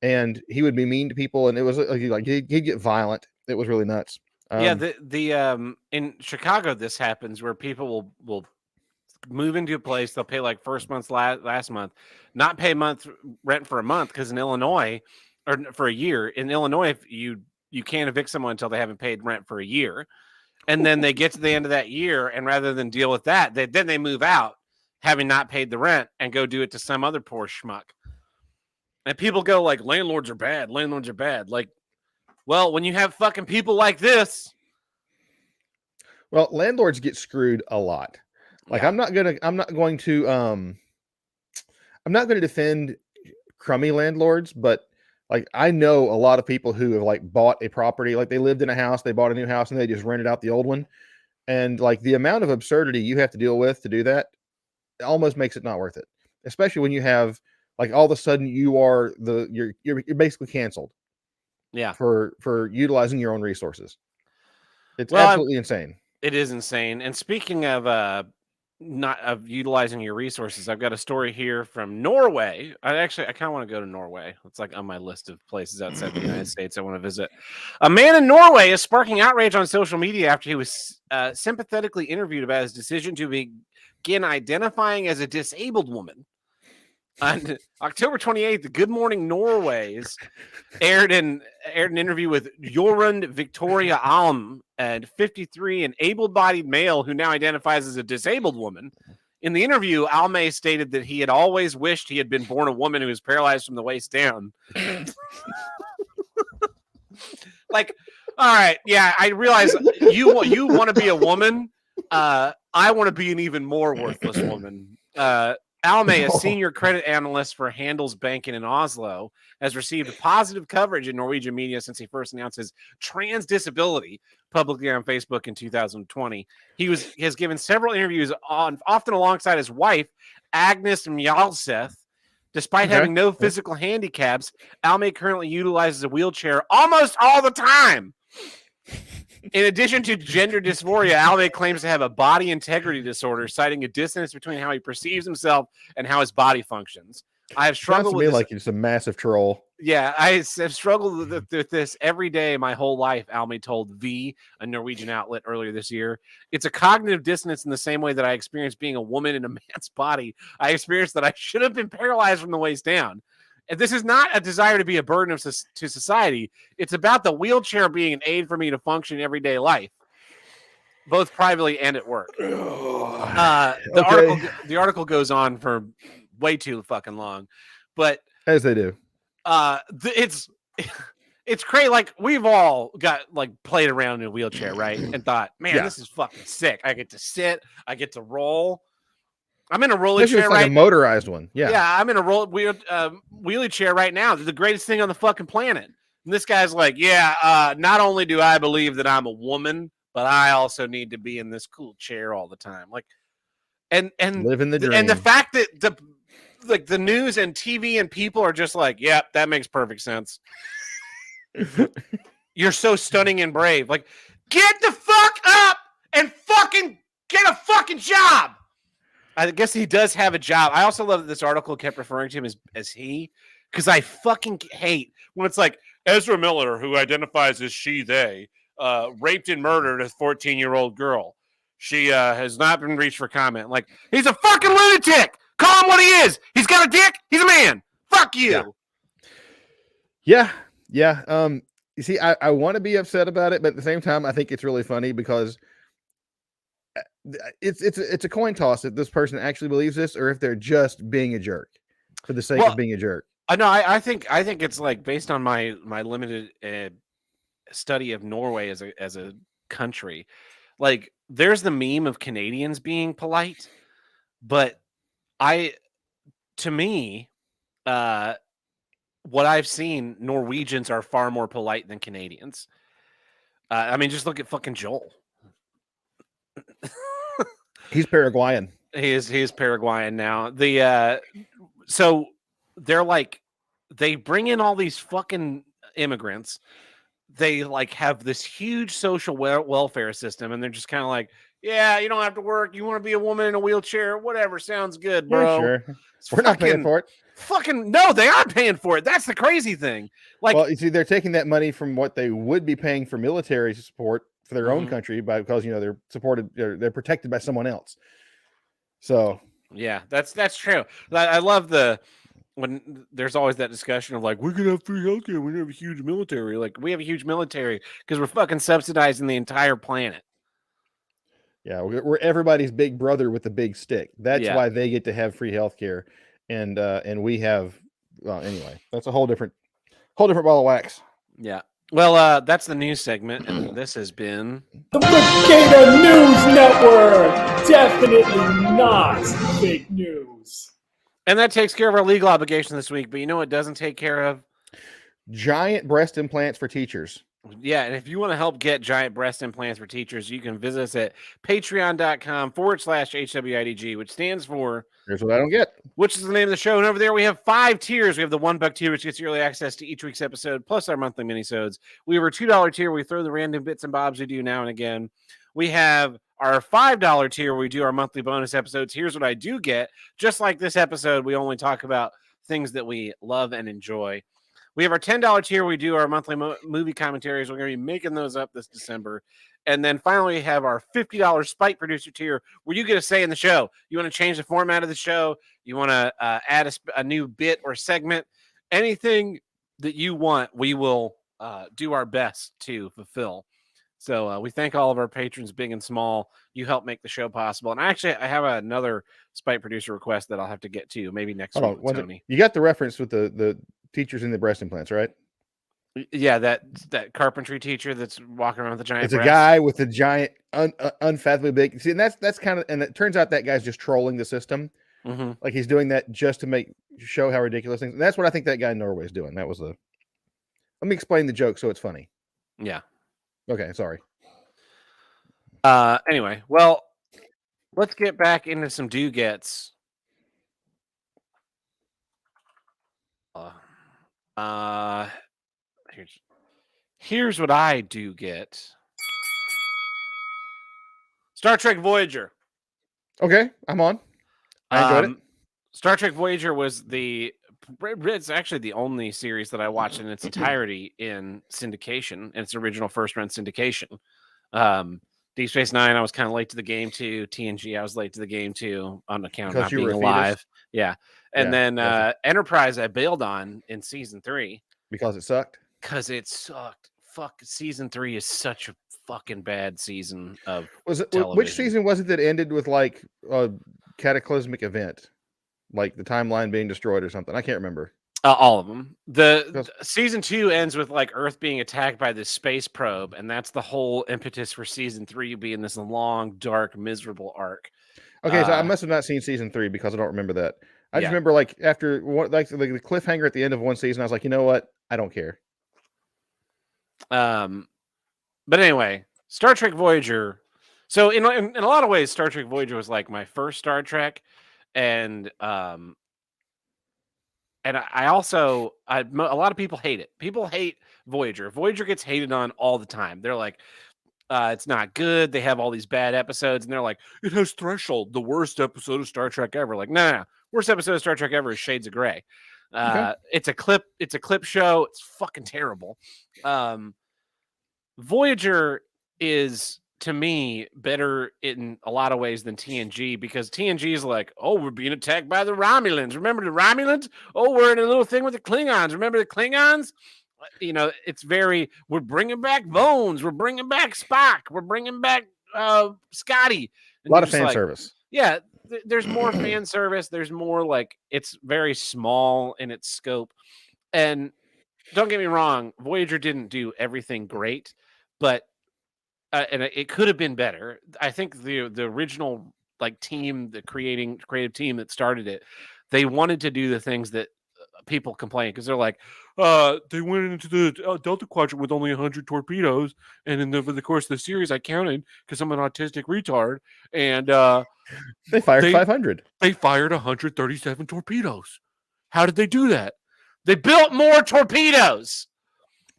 And he would be mean to people, and it was like he'd get violent. It was really nuts. Yeah, the in Chicago this happens where people will move into a place, they'll pay like first month's last month, not pay month rent for a month, because in Illinois, or for a year in Illinois, if you can't evict someone until they haven't paid rent for a year, and then they get to the end of that year, and rather than deal with that, then they move out having not paid the rent and go do it to some other poor schmuck. And people go like, landlords are bad, landlords are bad. Like, well, when you have fucking people like this. Well, landlords get screwed a lot. Like, Yeah. I'm not going to defend crummy landlords, but like, I know a lot of people who have like bought a property, like they lived in a house, they bought a new house, and they just rented out the old one. And like the amount of absurdity you have to deal with to do that almost makes it not worth it. Especially when you have like all of a sudden you're basically canceled. Yeah. For utilizing your own resources. It's Well, absolutely insane. It is insane. And speaking of not of utilizing your resources, I've got a story here from Norway. I kind of want to go to Norway. It's like on my list of places outside the United States I want to visit. A man in Norway is sparking outrage on social media after he was sympathetically interviewed about his decision to begin identifying as a disabled woman. On October 28th, the Good Morning Norway's aired an interview with Jorund Victoria Alm, a 53, an able-bodied male who now identifies as a disabled woman. In the interview, Alme stated that he had always wished he had been born a woman who was paralyzed from the waist down. Like, all right, yeah, I realize you want to be a woman. I want to be an even more worthless woman. Alme, a senior credit analyst for Handelsbanken in Oslo, has received positive coverage in Norwegian media since he first announced his trans disability publicly on Facebook in 2020. He has given several interviews often alongside his wife, Agnes Mjalseth. Despite having no physical handicaps, Alme currently utilizes a wheelchair almost all the time. In addition to gender dysphoria, Alme claims to have a body integrity disorder, citing a dissonance between how he perceives himself and how his body functions. I have struggled with this. Like it's a massive troll. Yeah, I have struggled with this every day my whole life, Alme told V, a Norwegian outlet, earlier this year. It's a cognitive dissonance in the same way that I experienced being a woman in a man's body. I experienced that I should have been paralyzed from the waist down. And this is not a desire to be a burden to society. It's about the wheelchair being an aid for me to function in everyday life, both privately and at work. The article goes on for way too fucking long, but as they do, it's crazy. Like, we've all got like played around in a wheelchair, right? And thought, man, this is fucking sick. I get to sit, I get to roll. I'm in a rolling chair, like a motorized one. Yeah, I'm in a wheelie chair right now. They're the greatest thing on the fucking planet. And this guy's like, not only do I believe that I'm a woman, but I also need to be in this cool chair all the time. Like, and living the dream. And the fact that the news and TV and people are just like, yeah, that makes perfect sense. You're so stunning and brave. Like, get the fuck up and fucking get a fucking job. I guess he does have a job. I also love that this article kept referring to him as he, because I fucking hate when it's like Ezra Miller, who identifies as she, they, raped and murdered a 14-year-old girl. She has not been reached for comment. Like, he's a fucking lunatic. Call him what he is. He's got a dick. He's a man. Fuck you. Yeah. You see, I want to be upset about it, but at the same time, I think it's really funny because it's a coin toss if this person actually believes this or if they're just being a jerk for the sake of being a jerk. I know. I think it's like, based on my limited study of Norway as a country, like, there's the meme of Canadians being polite, but to me, what I've seen, Norwegians are far more polite than Canadians. I mean, just look at fucking Joel. He's Paraguayan. He is Paraguayan now. So they're like, they bring in all these fucking immigrants. They like have this huge social welfare system, and they're just kind of like, yeah, you don't have to work. You want to be a woman in a wheelchair? Whatever, sounds good, bro. Yeah, sure. We're not paying for it. Fucking no, they are paying for it. That's the crazy thing. Like, well, you see, they're taking that money from what they would be paying for military support for their own Mhm. country because they're supported, they're protected by someone else. So Yeah, that's true. I love when there's always that discussion of like, we could have free healthcare. We have a huge military. Like, we have a huge military because we're fucking subsidizing the entire planet. yeah, we're everybody's big brother with the big stick. That's Yeah. why they get to have free healthcare, and we have. Well, anyway, that's a whole different ball of wax. Yeah. Well, that's the news segment, and this has been The Ricada News Network! Definitely not fake news. and that takes care of our legal obligation this week. But you know what doesn't take care of? Giant breast implants for teachers. Yeah, and if you want to help get giant breast implants for teachers, you can visit us at patreon.com/HWIDG, which stands for, Here's what I don't get. which is the name of the show. And over there, we have 5 tiers. We have the $1 tier, which gets you early access to each week's episode, plus our monthly minisodes. We have our $2 tier, where we throw the random bits and bobs we do now and again. We have our $5 tier, where we do our monthly bonus episodes. Here's what I do get. Just like this episode, we only talk about things that we love and enjoy. We have our $10 tier. We do our monthly movie commentaries. We're going to be making those up this December. And then finally, we have our $50 Spike Producer tier, where you get a say in the show. You want to change the format of the show? You want to add a new bit or segment? Anything that you want, we will do our best to fulfill. So we thank all of our patrons, big and small. You help make the show possible. And actually, I have another Spike Producer request that I'll have to get to maybe next Hold week on, with Tony. you got the reference with the teachers in the breast implants, right? Yeah, that carpentry teacher that's walking around with the giant. It's a breasts. guy with a giant, unfathomably big. See, and that's kind of, and it turns out that guy's just trolling the system. Mm-hmm. Like he's doing that just to show how ridiculous things. And that's what I think that guy in Norway is doing. That was the. Let me explain the joke so it's funny. Yeah. Okay, sorry. Anyway, well, let's get back into some do-gets. Here's what I do get. Star Trek Voyager. Okay, I'm on. I enjoyed it. Star Trek Voyager was it's actually the only series that I watched in its entirety in syndication, in its original first run syndication. Deep Space Nine, I was kind of late to the game too. TNG, I was late to the game too on account of not being alive. Yeah. And then Enterprise, I bailed on in season 3. Because it sucked? Because it sucked. Fuck, season 3 is such a fucking bad season of television. Which season was it that ended with like a cataclysmic event? Like the timeline being destroyed or something? I can't remember. All of them. The season 2 ends with like Earth being attacked by this space probe, and that's the whole impetus for season 3 being this long, dark, miserable arc. Okay, so I must have not seen season 3 because I don't remember that. I just Yeah. remember like after like the cliffhanger at the end of one season, I was like, you know what? I don't care. But anyway, Star Trek Voyager. So in a lot of ways, Star Trek Voyager was like my first Star Trek, and I also a lot of people hate it. People hate Voyager. Voyager gets hated on all the time. They're like, it's not good. They have all these bad episodes, and they're like, it has Threshold, the worst episode of Star Trek ever. Like, no. Worst episode of Star Trek ever is Shades of Grey. Okay. It's a clip show. It's fucking terrible. Voyager is, to me, better in a lot of ways than TNG, because TNG is like, oh, we're being attacked by the Romulans. Remember the Romulans? Oh, we're in a little thing with the Klingons. Remember the Klingons? You know, it's very, we're bringing back Bones. We're bringing back Spock. We're bringing back Scotty. A lot of fan service. Yeah, there's more fan service. There's more like, it's very small in its scope. And don't get me wrong, Voyager didn't do everything great, but and it could have been better. I think the original like team, the creative team that started it, they wanted to do the things that people complain, because they're like, they went into the Delta Quadrant with only 100 torpedoes, and over the course of the series, I counted because I'm an autistic retard, and they fired 500. They fired 137 torpedoes. How did they do that? They built more torpedoes.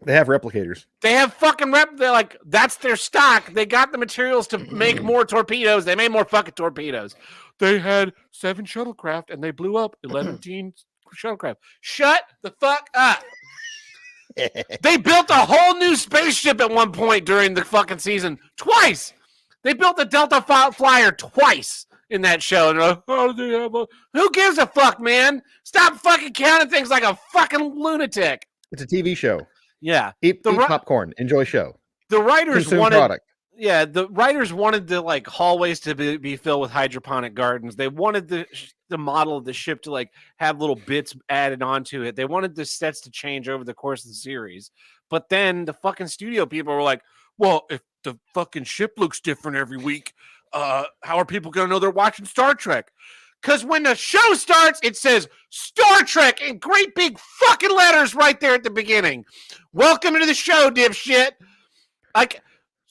They have replicators. They have fucking they're like, that's their stock. They got the materials to make more torpedoes. They made more fucking torpedoes. They had 7 shuttlecraft and they blew up 11 shuttlecraft. Shut the fuck up. They built a whole new spaceship at one point during the fucking season. Twice. They built the Delta Flyer twice in that show. And like, oh, they have a... Who gives a fuck, man? Stop fucking counting things like a fucking lunatic. It's a TV show. Yeah. Eat The popcorn. Enjoy show. The writers Consume wanted... product. Yeah, the writers wanted the like hallways to be filled with hydroponic gardens. They wanted the model of the ship to like have little bits added onto it. They wanted the sets to change over the course of the series. But then the fucking studio people were like, "Well, if the fucking ship looks different every week, how are people going to know they're watching Star Trek?" Because when the show starts, it says Star Trek in great big fucking letters right there at the beginning. Welcome to the show, dipshit. Like.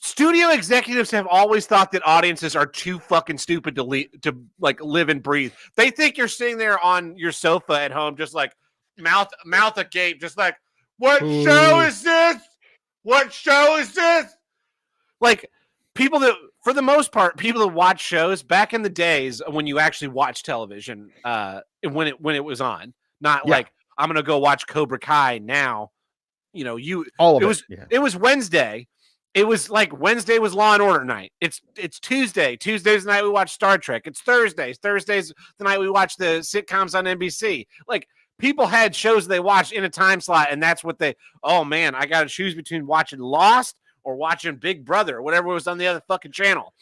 Studio executives have always thought that audiences are too fucking stupid to live and breathe. They think you're sitting there on your sofa at home, just like mouth agape, just like, what show is this? What show is this? Like people that, for the most part, people that watch shows back in the days when you actually watch television, when it was on, not like I'm gonna go watch Cobra Kai now. You know, it was Wednesday. It was like Wednesday was Law and Order night. It's Tuesday. Tuesday's the night we watch Star Trek. It's Thursday. Thursday's the night we watch the sitcoms on NBC. Like people had shows they watched in a time slot, and that's what oh man, I got to choose between watching Lost or watching Big Brother, or whatever was on the other fucking channel.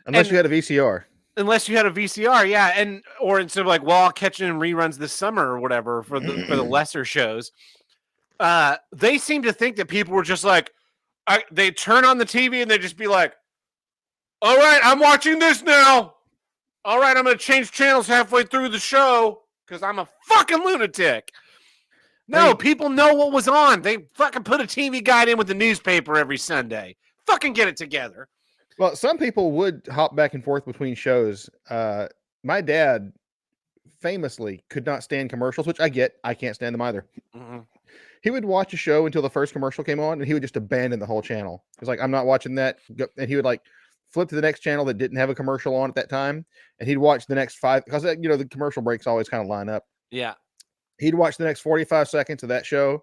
Unless you had a VCR. Unless you had a VCR, yeah. Or instead of like, well, I'll catch it in reruns this summer or whatever for the lesser shows. They seem to think that people were just like, they turn on the TV and they just be like, all right, I'm watching this now. All right, I'm going to change channels halfway through the show because I'm a fucking lunatic. No, people know what was on. They fucking put a TV guide in with the newspaper every Sunday. Fucking get it together. Well, some people would hop back and forth between shows. My dad famously could not stand commercials, which I get. I can't stand them either. Mm-hmm. He would watch a show until the first commercial came on, and he would just abandon the whole channel. He was like, I'm not watching that. And he would like flip to the next channel that didn't have a commercial on at that time. And he'd watch the next 5, because, you know, the commercial breaks always kind of line up. Yeah. He'd watch the next 45 seconds of that show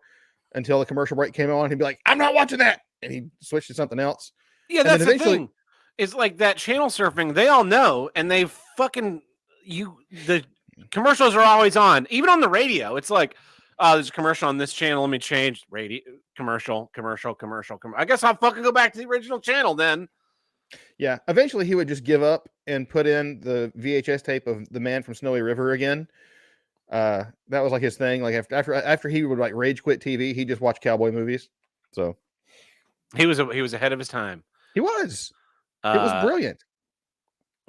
until the commercial break came on. He'd be like, I'm not watching that. And he'd switch to something else. Yeah, that's the thing. It's like that channel surfing. They all know, and they fucking, the commercials are always on. Even on the radio, it's like, there's a commercial on this channel. Let me change radio commercial. I guess I'll fucking go back to the original channel then. Yeah. Eventually he would just give up and put in the VHS tape of The Man from Snowy River again. That was like his thing. Like after he would like rage quit TV, he just watched cowboy movies. So he was ahead of his time. He was. It was brilliant.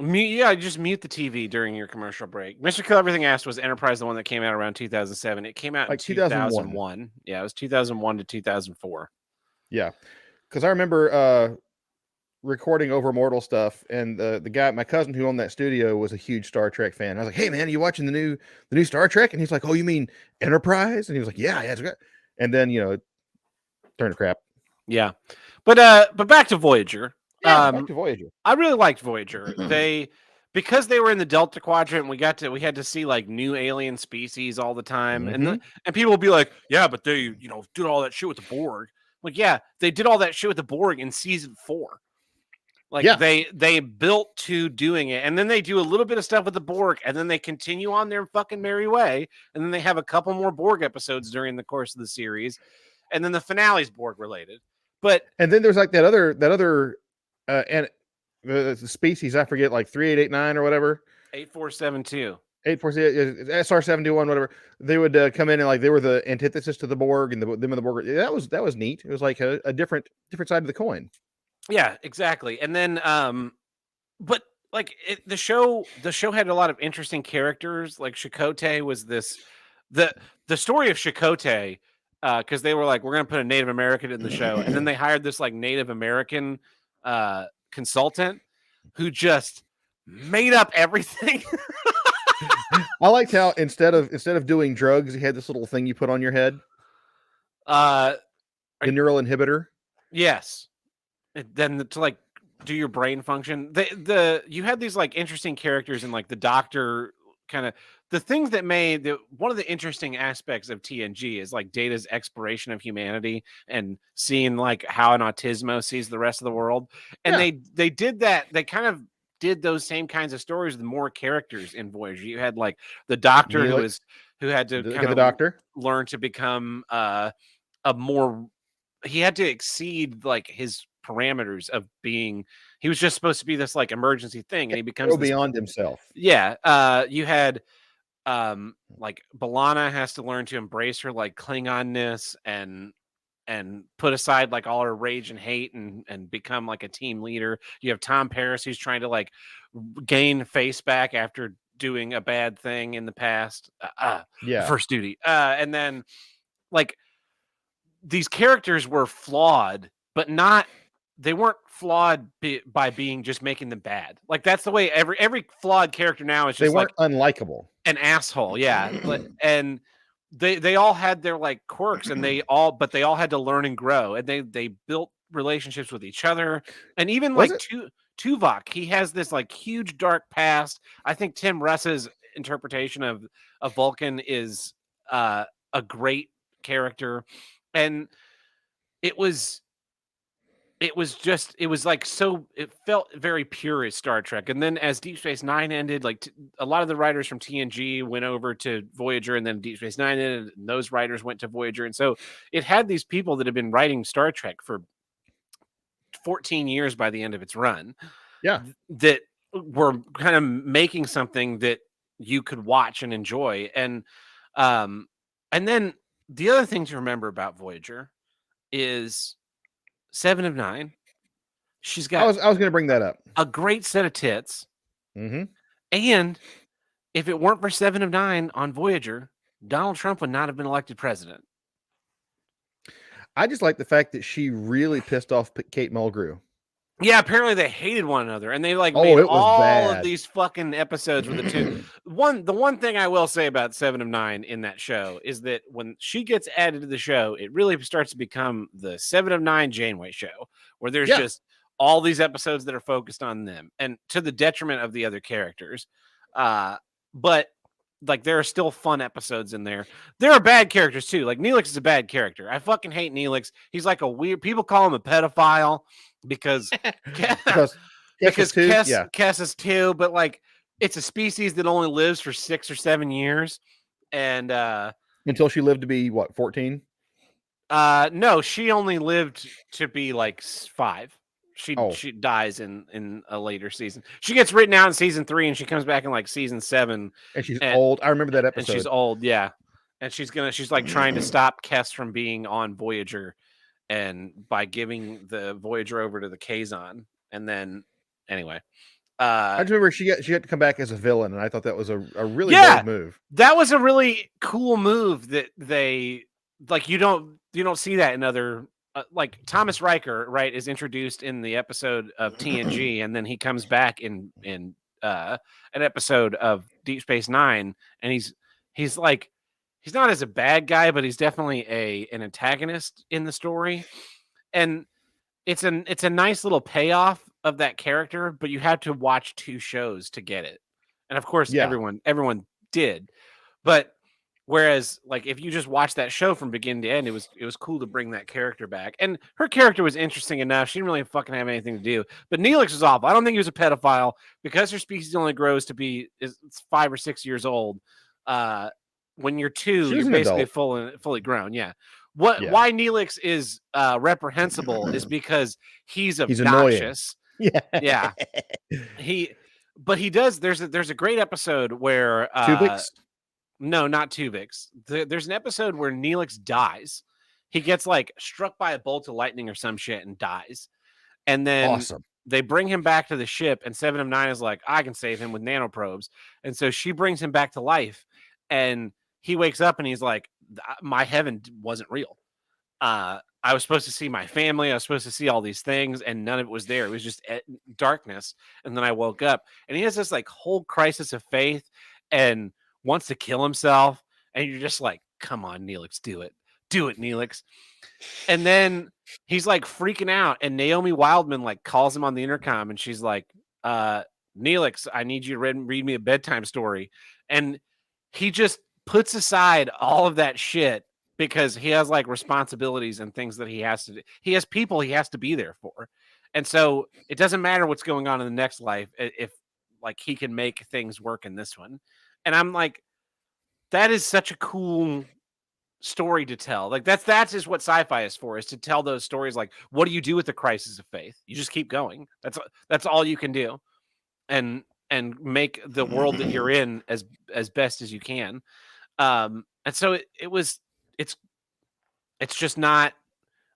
Just mute the TV during your commercial break. Mr. Kill Everything asked, was Enterprise the one that came out around 2007? It came out like in 2001. Yeah, it was 2001 to 2004. Yeah, because I remember recording Over Mortal stuff, and the guy, my cousin who owned that studio, was a huge Star Trek fan. I was like, "Hey man, are you watching the new Star Trek?" And he's like, "Oh, you mean Enterprise?" And he was like, "Yeah, it's good." And then turn to crap. Yeah, but back to Voyager. Yeah, back to Voyager. I really liked Voyager. Because they were in the Delta Quadrant, we had to see like new alien species all the time, and people will be like, "Yeah, but they did all that shit with the Borg." Like, yeah, they did all that shit with the Borg in season 4. Like, they built to doing it, and then they do a little bit of stuff with the Borg, and then they continue on their fucking merry way, and then they have a couple more Borg episodes during the course of the series, and then the finale's Borg related. And then there's like that other. And the species, I forget, like 3889 or whatever. 8472. 847, SR721, whatever. They would come in and like they were the antithesis to the Borg, and them and the Borg. That was neat. It was like a different side of the coin. Yeah, exactly. And then, but like the show had a lot of interesting characters. Like Chakotay was the story of Chakotay, because they were like, we're gonna put a Native American in the show, and then they hired this like Native American consultant who just made up everything. I liked how instead of doing drugs, he had this little thing you put on your head. The neural inhibitor. Yes. Then to like do your brain function. You had these like interesting characters, and like the doctor kind of the things that made one of the interesting aspects of TNG is like Data's exploration of humanity and seeing like how an Autismo sees the rest of the world. And Yeah. they did that. They kind of did those same kinds of stories with more characters in Voyager. You had like the Doctor Neelix, who had to Look kind at the of Doctor. learn to become a more. He had to exceed like his parameters of being. He was just supposed to be this like emergency thing, and he becomes Go this, beyond himself. yeah. You had like B'Elanna has to learn to embrace her like Klingonness and put aside like all her rage and hate and become like a team leader. You have Tom Paris who's trying to like gain face back after doing a bad thing in the past. Yeah. First duty. And then like these characters were flawed, but they weren't flawed by being just making them bad. Like that's the way every flawed character now is They just like weren't unlikable. an asshole. Yeah. And they all had their like quirks and they all had to learn and grow, and they built relationships with each other. And even Was like Tuvok, he has this like huge dark past. I think Tim Russ's interpretation of Vulcan is a great character, and it was like so it felt very pure as Star Trek. And then as Deep Space Nine ended, like a lot of the writers from TNG went over to Voyager, and then Deep Space Nine ended, and those writers went to Voyager. And so it had these people that had been writing Star Trek for 14 years by the end of its run. Yeah. That were kind of making something that you could watch and enjoy. And then the other thing to remember about Voyager is Seven of Nine. She's got I was going to bring that up. a great set of tits. Mm-hmm. And if it weren't for Seven of Nine on Voyager, Donald Trump would not have been elected president. I just like the fact that she really pissed off Kate Mulgrew. Yeah, apparently they hated one another, and they like Oh, made it was all bad. of these fucking episodes with the two. The one thing I will say about Seven of Nine in that show is that when she gets added to the show, it really starts to become the Seven of Nine Janeway show, where there's just all these episodes that are focused on them, and to the detriment of the other characters. But like there are still fun episodes in there. There are bad characters too. Like Neelix is a bad character. I fucking hate Neelix. He's like a weird. People call him a pedophile because Kess is too. But like it's a species that only lives for 6 or 7 years, and until she lived to be what 14. No, she only lived to be like 5. She dies in a later season. She gets written out in season 3, and she comes back in like season 7. And she's old. I remember that episode. And she's old, yeah. And she's like trying to stop Kess from being on Voyager, and by giving the Voyager over to the Kazon. And then anyway, I just remember she had to come back as a villain, and I thought that was a really bold move. That was a really cool move that they like. You don't see that in other. Like Thomas Riker, right, is introduced in the episode of TNG, and then he comes back in an episode of Deep Space Nine, and he's like he's not as a bad guy, but he's definitely an antagonist in the story, and it's a nice little payoff of that character, but you had to watch 2 shows to get it, and of course everyone did, but. Whereas, like, if you just watch that show from beginning to end, it was cool to bring that character back. And her character was interesting enough. She didn't really fucking have anything to do. But Neelix was awful. I don't think he was a pedophile because her species only grows to be 5 or 6 years old. When you're 2, you're basically fully grown. Yeah. Why Neelix is reprehensible is because he's obnoxious. Annoying. Yeah. There's a great episode where Tuvix? No, not Tuvix. There's an episode where Neelix dies. He gets like struck by a bolt of lightning or some shit and dies. And then they bring him back to the ship, and Seven of Nine is like, I can save him with nanoprobes. And so she brings him back to life, and he wakes up and he's like, my heaven wasn't real. I was supposed to see my family. I was supposed to see all these things, and none of it was there. It was just darkness. And then I woke up, and he has this like whole crisis of faith and wants to kill himself, and you're just like, come on, Neelix, do it, Neelix. And then he's like freaking out, and Naomi Wildman like calls him on the intercom, and she's like, Neelix, I need you to read me a bedtime story. And he just puts aside all of that shit because he has like responsibilities and things that he has to do. He has people he has to be there for. And so it doesn't matter what's going on in the next life if like he can make things work in this one. And I'm like, that is such a cool story to tell. Like that's just what sci-fi is for, is to tell those stories. Like, what do you do with the crisis of faith? You just keep going. That's all you can do. And make the world that you're in as best as you can. And so it's just not,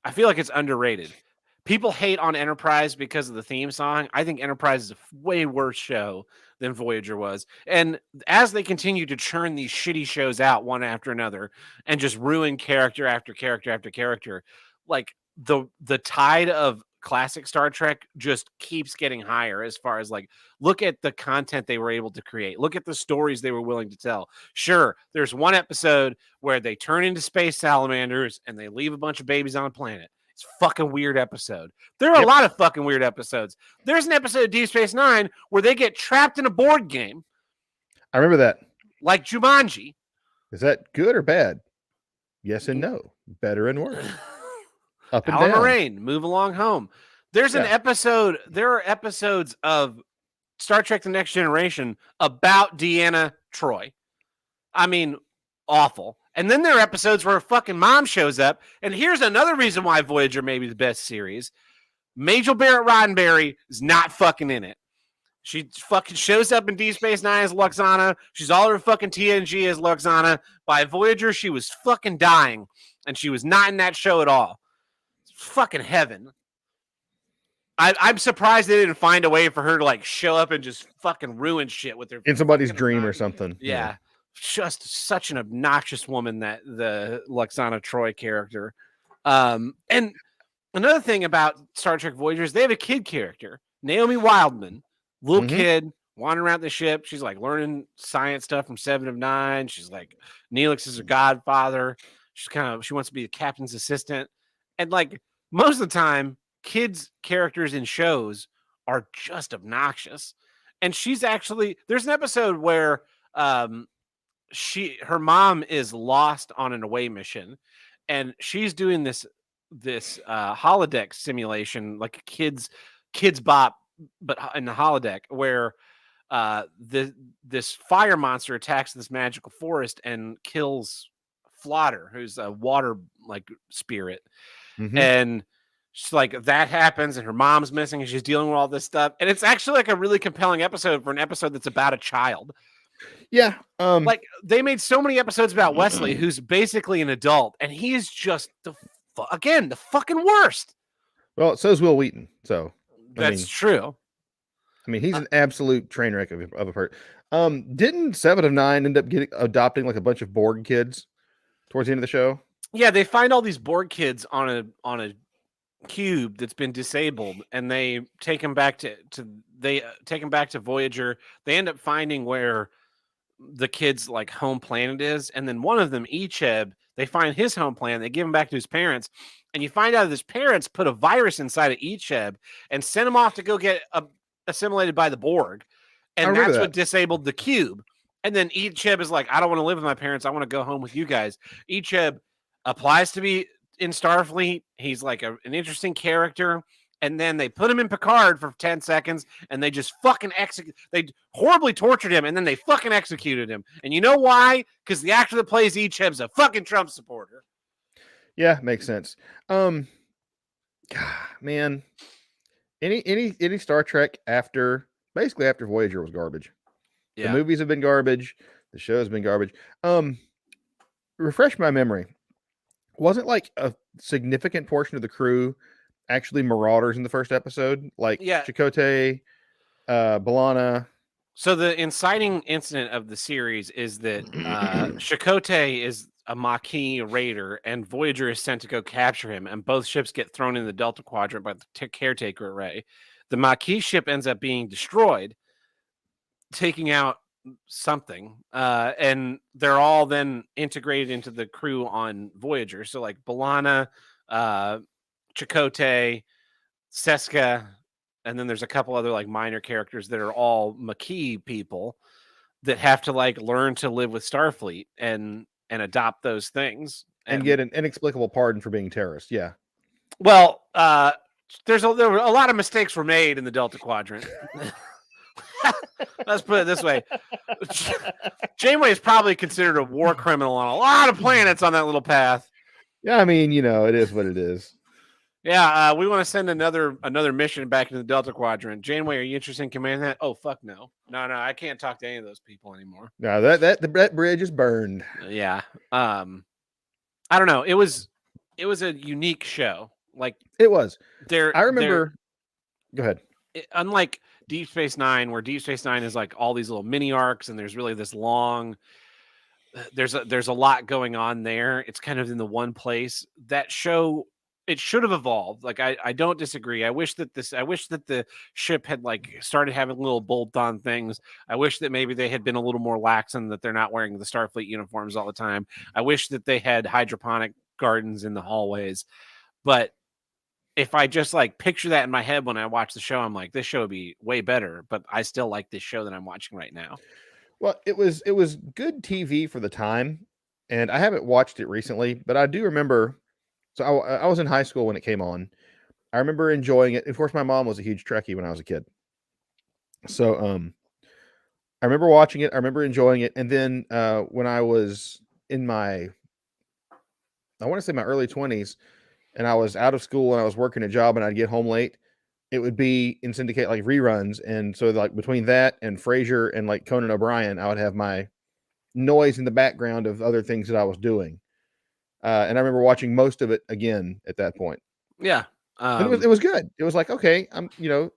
I feel like it's underrated. People hate on Enterprise because of the theme song. I think Enterprise is a way worse show than Voyager was. And as they continue to churn these shitty shows out one after another and just ruin character after character after character, like the tide of classic Star Trek just keeps getting higher as far as like, look at the content they were able to create. Look at the stories they were willing to tell. Sure, there's one episode where they turn into space salamanders and they leave a bunch of babies on a planet. It's a fucking weird episode. There are a lot of fucking weird episodes. There's an episode of Deep Space Nine where they get trapped in a board game. I remember that. Like Jumanji. Is that good or bad? Yes and no. Better and worse. Up and Alan down. Moraine, Move Along Home. There's an episode. There are episodes of Star Trek The Next Generation about Deanna Troi. I mean, awful. And then there are episodes where her fucking mom shows up. And here's another reason why Voyager may be the best series. Majel Barrett Roddenberry is not fucking in it. She fucking shows up in Deep Space Nine as Luxana. She's all over fucking TNG as Luxana. By Voyager, she was fucking dying. And she was not in that show at all. It's fucking heaven. I'm surprised they didn't find a way for her to like show up and just fucking ruin shit with her. In somebody's dream or something. Yeah. Just such an obnoxious woman, that the Luxana Troi character. And another thing about Star Trek Voyager is they have a kid character, Naomi Wildman, little kid wandering around the ship. She's like learning science stuff from Seven of Nine. She's like, Neelix is her godfather. She wants to be the captain's assistant. And like most of the time, kids characters in shows are just obnoxious. And she's actually, there's an episode where her mom is lost on an away mission, and she's doing this holodeck simulation, like a kids bop, but in the holodeck, where this fire monster attacks this magical forest and kills Flotter, who's a water like spirit. And she's like, that happens, and her mom's missing, and she's dealing with all this stuff. And it's actually like a really compelling episode for an episode that's about a child. Yeah. Like they made so many episodes about Wesley, who's basically an adult, and he is just the fucking worst. Well, so is Will Wheaton. So that's true. I mean, he's an absolute train wreck of a person. Didn't Seven of Nine end up adopting like a bunch of Borg kids towards the end of the show? Yeah, they find all these Borg kids on a cube that's been disabled, and they take them back to Voyager. They end up finding where the kid's like home planet is, and then one of them, Icheb, they find his home planet. They give him back to his parents, and you find out that his parents put a virus inside of Icheb and sent him off to go get assimilated by the Borg, and that's what disabled the cube. And then Icheb is like, I don't want to live with my parents. I want to go home with you guys. Icheb applies to be in Starfleet. He's like an interesting character. And then they put him in Picard for 10 seconds, and they just fucking they horribly tortured him, and then they fucking executed him. And you know why? Because the actor that plays Icheb's a fucking Trump supporter. Yeah, makes sense. Man, any Star Trek basically after Voyager was garbage. Yeah. The movies have been garbage. The show has been garbage. Refresh my memory. Wasn't like a significant portion of the crew actually Marauders in the first episode? Like Chakotay, B'Elanna. So the inciting incident of the series is that Chakotay is a Maquis raider, and Voyager is sent to go capture him, and both ships get thrown in the Delta Quadrant by the caretaker array. The Maquis ship ends up being destroyed, taking out something, and they're all then integrated into the crew on Voyager. So like B'Elanna, Chakotay, Seska, and then there's a couple other like minor characters that are all Maquis people. that have to like learn to live with Starfleet and adopt those things and get an inexplicable pardon for being terrorists. Yeah. Well, there were a lot of mistakes were made in the Delta Quadrant. Let's put it this way. Janeway is probably considered a war criminal on a lot of planets on that little path. Yeah, I mean, it is what it is. Yeah, we want to send another mission back into the Delta Quadrant. Janeway, are you interested in commanding that? Oh, fuck no. No, I can't talk to any of those people anymore. No, that bridge is burned. Yeah. I don't know. It was a unique show. Like it was. I remember. Go ahead. Unlike Deep Space Nine, where Deep Space Nine is like all these little mini arcs, and there's really this long. There's a lot going on there. It's kind of in the one place. That show, it should have evolved. Like I don't disagree. I wish that the ship had like started having little bolt-on things. I wish that maybe they had been a little more lax and that they're not wearing the Starfleet uniforms all the time. I wish that they had hydroponic gardens in the hallways. But if I just like picture that in my head when I watch the show, I'm like, this show would be way better. But I still like this show that I'm watching right now. Well, it was good TV for the time, and I haven't watched it recently, but I do remember. So I was in high school when it came on. I remember enjoying it. Of course, my mom was a huge Trekkie when I was a kid. So I remember watching it. I remember enjoying it. And then when I was in I want to say my early 20s, and I was out of school and I was working a job and I'd get home late, it would be in syndicate like reruns. And so like between that and Frasier and like Conan O'Brien, I would have my noise in the background of other things that I was doing. And I remember watching most of it again at that point. Yeah. It was good. It was like, okay,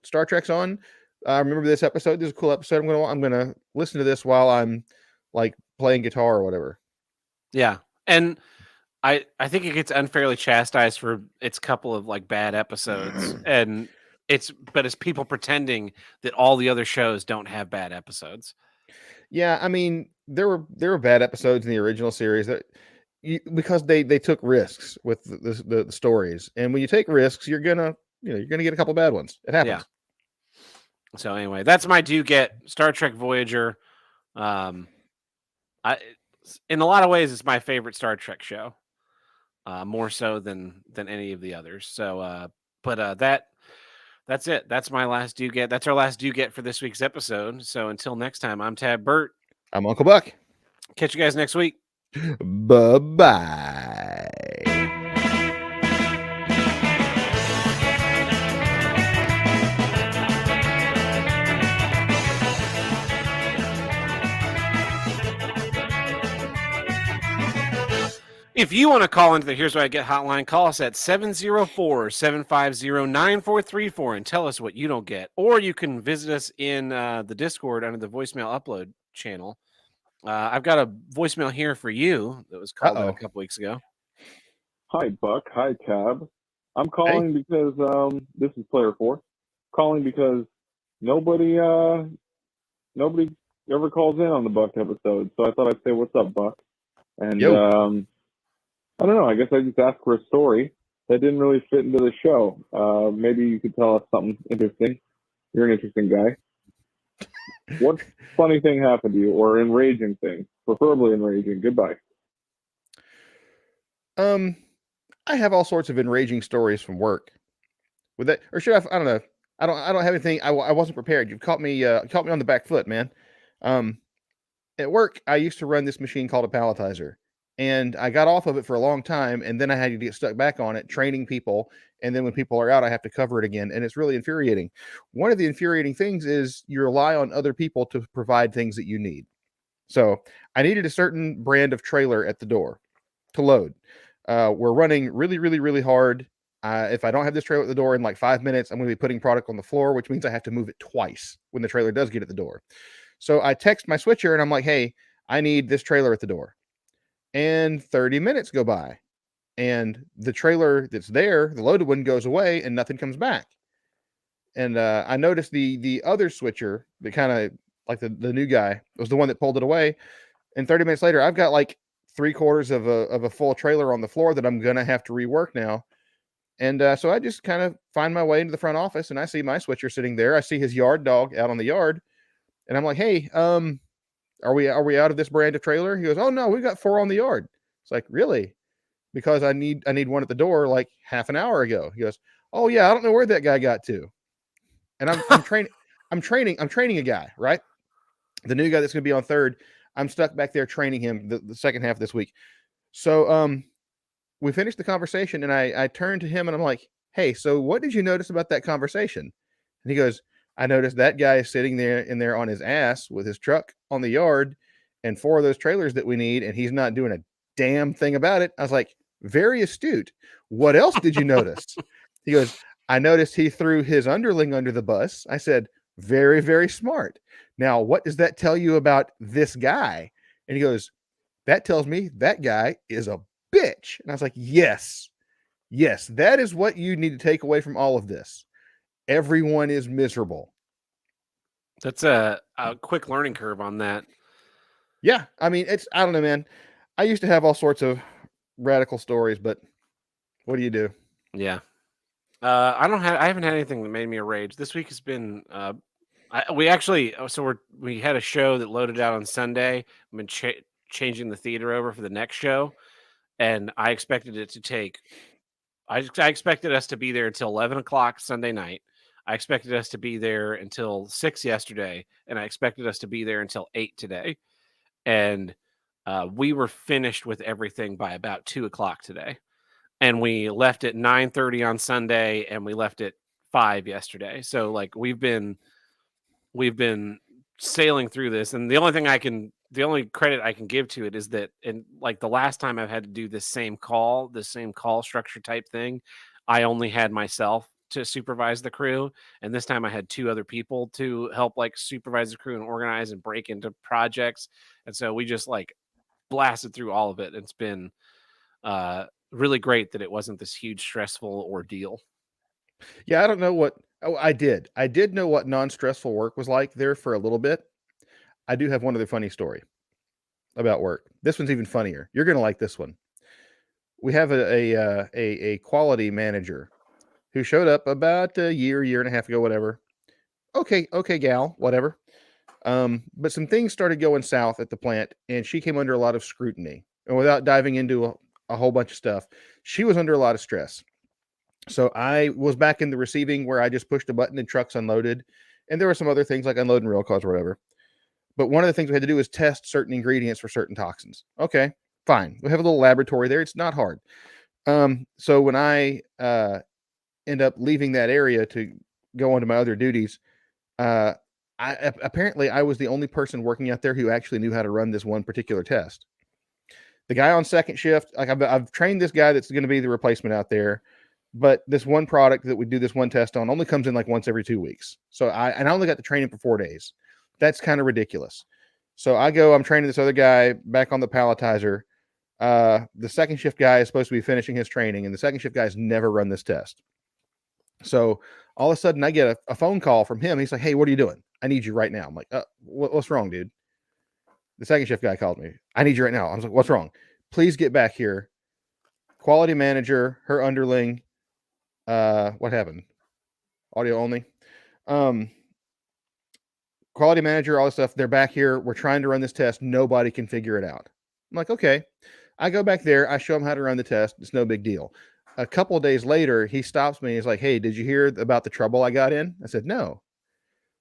Star Trek's on. I remember this episode. This is a cool episode. I'm gonna listen to this while I'm like playing guitar or whatever. Yeah. And I think it gets unfairly chastised for its couple of like bad episodes. And it's people pretending that all the other shows don't have bad episodes. Yeah, I mean, there were bad episodes in the original series because they took risks with the stories, and when you take risks, you're gonna get a couple bad ones. It happens. Yeah. So anyway, that's my do get Star Trek Voyager. In a lot of ways, it's my favorite Star Trek show, more so than any of the others. So, that's it. That's my last do get. That's our last do get for this week's episode. So until next time, I'm Tab Burt. I'm Uncle Buck. Catch you guys next week. Bye-bye. If you want to call into the Here's What I Get hotline, call us at 704-750-9434 and tell us what you don't get. Or you can visit us in the Discord under the voicemail upload channel. I've got a voicemail here for you that was called in a couple weeks ago. Hi, Buck. Hi, Tab. I'm calling because this is Player 4. Calling because nobody ever calls in on the Buck episode. So I thought I'd say, what's up, Buck? And I don't know. I guess I just asked for a story that didn't really fit into the show. Maybe you could tell us something interesting. You're an interesting guy. What funny thing happened to you, or enraging thing? Preferably enraging. Goodbye. I have all sorts of enraging stories from work. With that, or should I don't know. I don't have anything. I wasn't prepared. You've caught me on the back foot, man. At work, I used to run this machine called a palletizer. And I got off of it for a long time, and then I had to get stuck back on it, training people. And then when people are out, I have to cover it again. And it's really infuriating. One of the infuriating things is you rely on other people to provide things that you need. So I needed a certain brand of trailer at the door to load. We're running really, really, really hard. If I don't have this trailer at the door in like 5 minutes, I'm going to be putting product on the floor, which means I have to move it twice when the trailer does get at the door. So I text my switcher and I'm like, hey, I need this trailer at the door. And 30 minutes go by and the trailer that's there, the loaded one, goes away and nothing comes back. And I noticed the other switcher, that kind of like the new guy, was the one that pulled it away. And 30 minutes later, I've got like 3/4 of a full trailer on the floor that I'm going to have to rework now. And so I just kind of find my way into the front office and I see my switcher sitting there. I see his yard dog out on the yard and I'm like, hey, Are we out of this brand of trailer? He goes, oh no, we've got 4 on the yard. It's like, really? Because I need one at the door like half an hour ago. He goes, oh yeah, I don't know where that guy got to. And I'm training a guy, right? The new guy that's going to be on third. I'm stuck back there training him the second half of this week. So we finished the conversation, and I turned to him and I'm like, hey, so what did you notice about that conversation? And he goes, I noticed that guy is sitting there on his ass with his truck on the yard and 4 of those trailers that we need, and he's not doing a damn thing about it. I was like, very astute. What else did you notice? He goes, I noticed he threw his underling under the bus. I said, very, very smart. Now, what does that tell you about this guy? And he goes, that tells me that guy is a bitch. And I was like, yes, that is what you need to take away from all of this. Everyone is miserable. That's a quick learning curve on that. Yeah. I mean, I don't know, man. I used to have all sorts of radical stories, but what do you do? Yeah. I haven't had anything that made me a rage. This week has been, we had a show that loaded out on Sunday. I've been changing the theater over for the next show. And I expected it to take, I expected us to be there until 11 o'clock Sunday night. I expected us to be there until 6 yesterday. And I expected us to be there until 8 today. And we were finished with everything by about 2 o'clock today. And we left at 9:30 on Sunday, and we left at 5 yesterday. So like we've been sailing through this, and the only credit I can give to it is that, in like the last time I've had to do this same call structure type thing, I only had myself to supervise the crew, and this time I had 2 other people to help like supervise the crew and organize and break into projects, and so we just like blasted through all of it. It's been really great that it wasn't this huge stressful ordeal. Yeah, I don't know what. Oh, I did know what non-stressful work was like there for a little bit. I do have one other funny story about work. This one's even funnier. You're gonna like this one. We have a quality manager who showed up about a year and a half ago, whatever. Okay, gal, whatever. But some things started going south at the plant, and she came under a lot of scrutiny. And without diving into a whole bunch of stuff, she was under a lot of stress. So I was back in the receiving where I just pushed a button and trucks unloaded. And there were some other things like unloading rail cars or whatever. But one of the things we had to do is test certain ingredients for certain toxins. Okay, fine. We have a little laboratory there. It's not hard. So when I end up leaving that area to go on to my other duties, apparently I was the only person working out there who actually knew how to run this one particular test. The guy on second shift, like I've trained this guy that's going to be the replacement out there, but this one product that we do this one test on only comes in like once every 2 weeks. So I only got to train him for 4 days. That's kind of ridiculous. So I'm training this other guy back on the palletizer. The second shift guy is supposed to be finishing his training, and the second shift guy's never run this test. So all of a sudden I get a phone call from him. He's like, hey, what are you doing? I need you right now. I'm like, what's wrong, dude? The second shift guy called me. I need you right now. I was like, what's wrong? Please get back here. Quality manager, her underling. What happened? Audio only. Quality manager, all this stuff. They're back here. We're trying to run this test. Nobody can figure it out. I'm like, okay. I go back there. I show him how to run the test. It's no big deal. A couple of days later, he stops me. He's like, hey, did you hear about the trouble I got in? I said, no.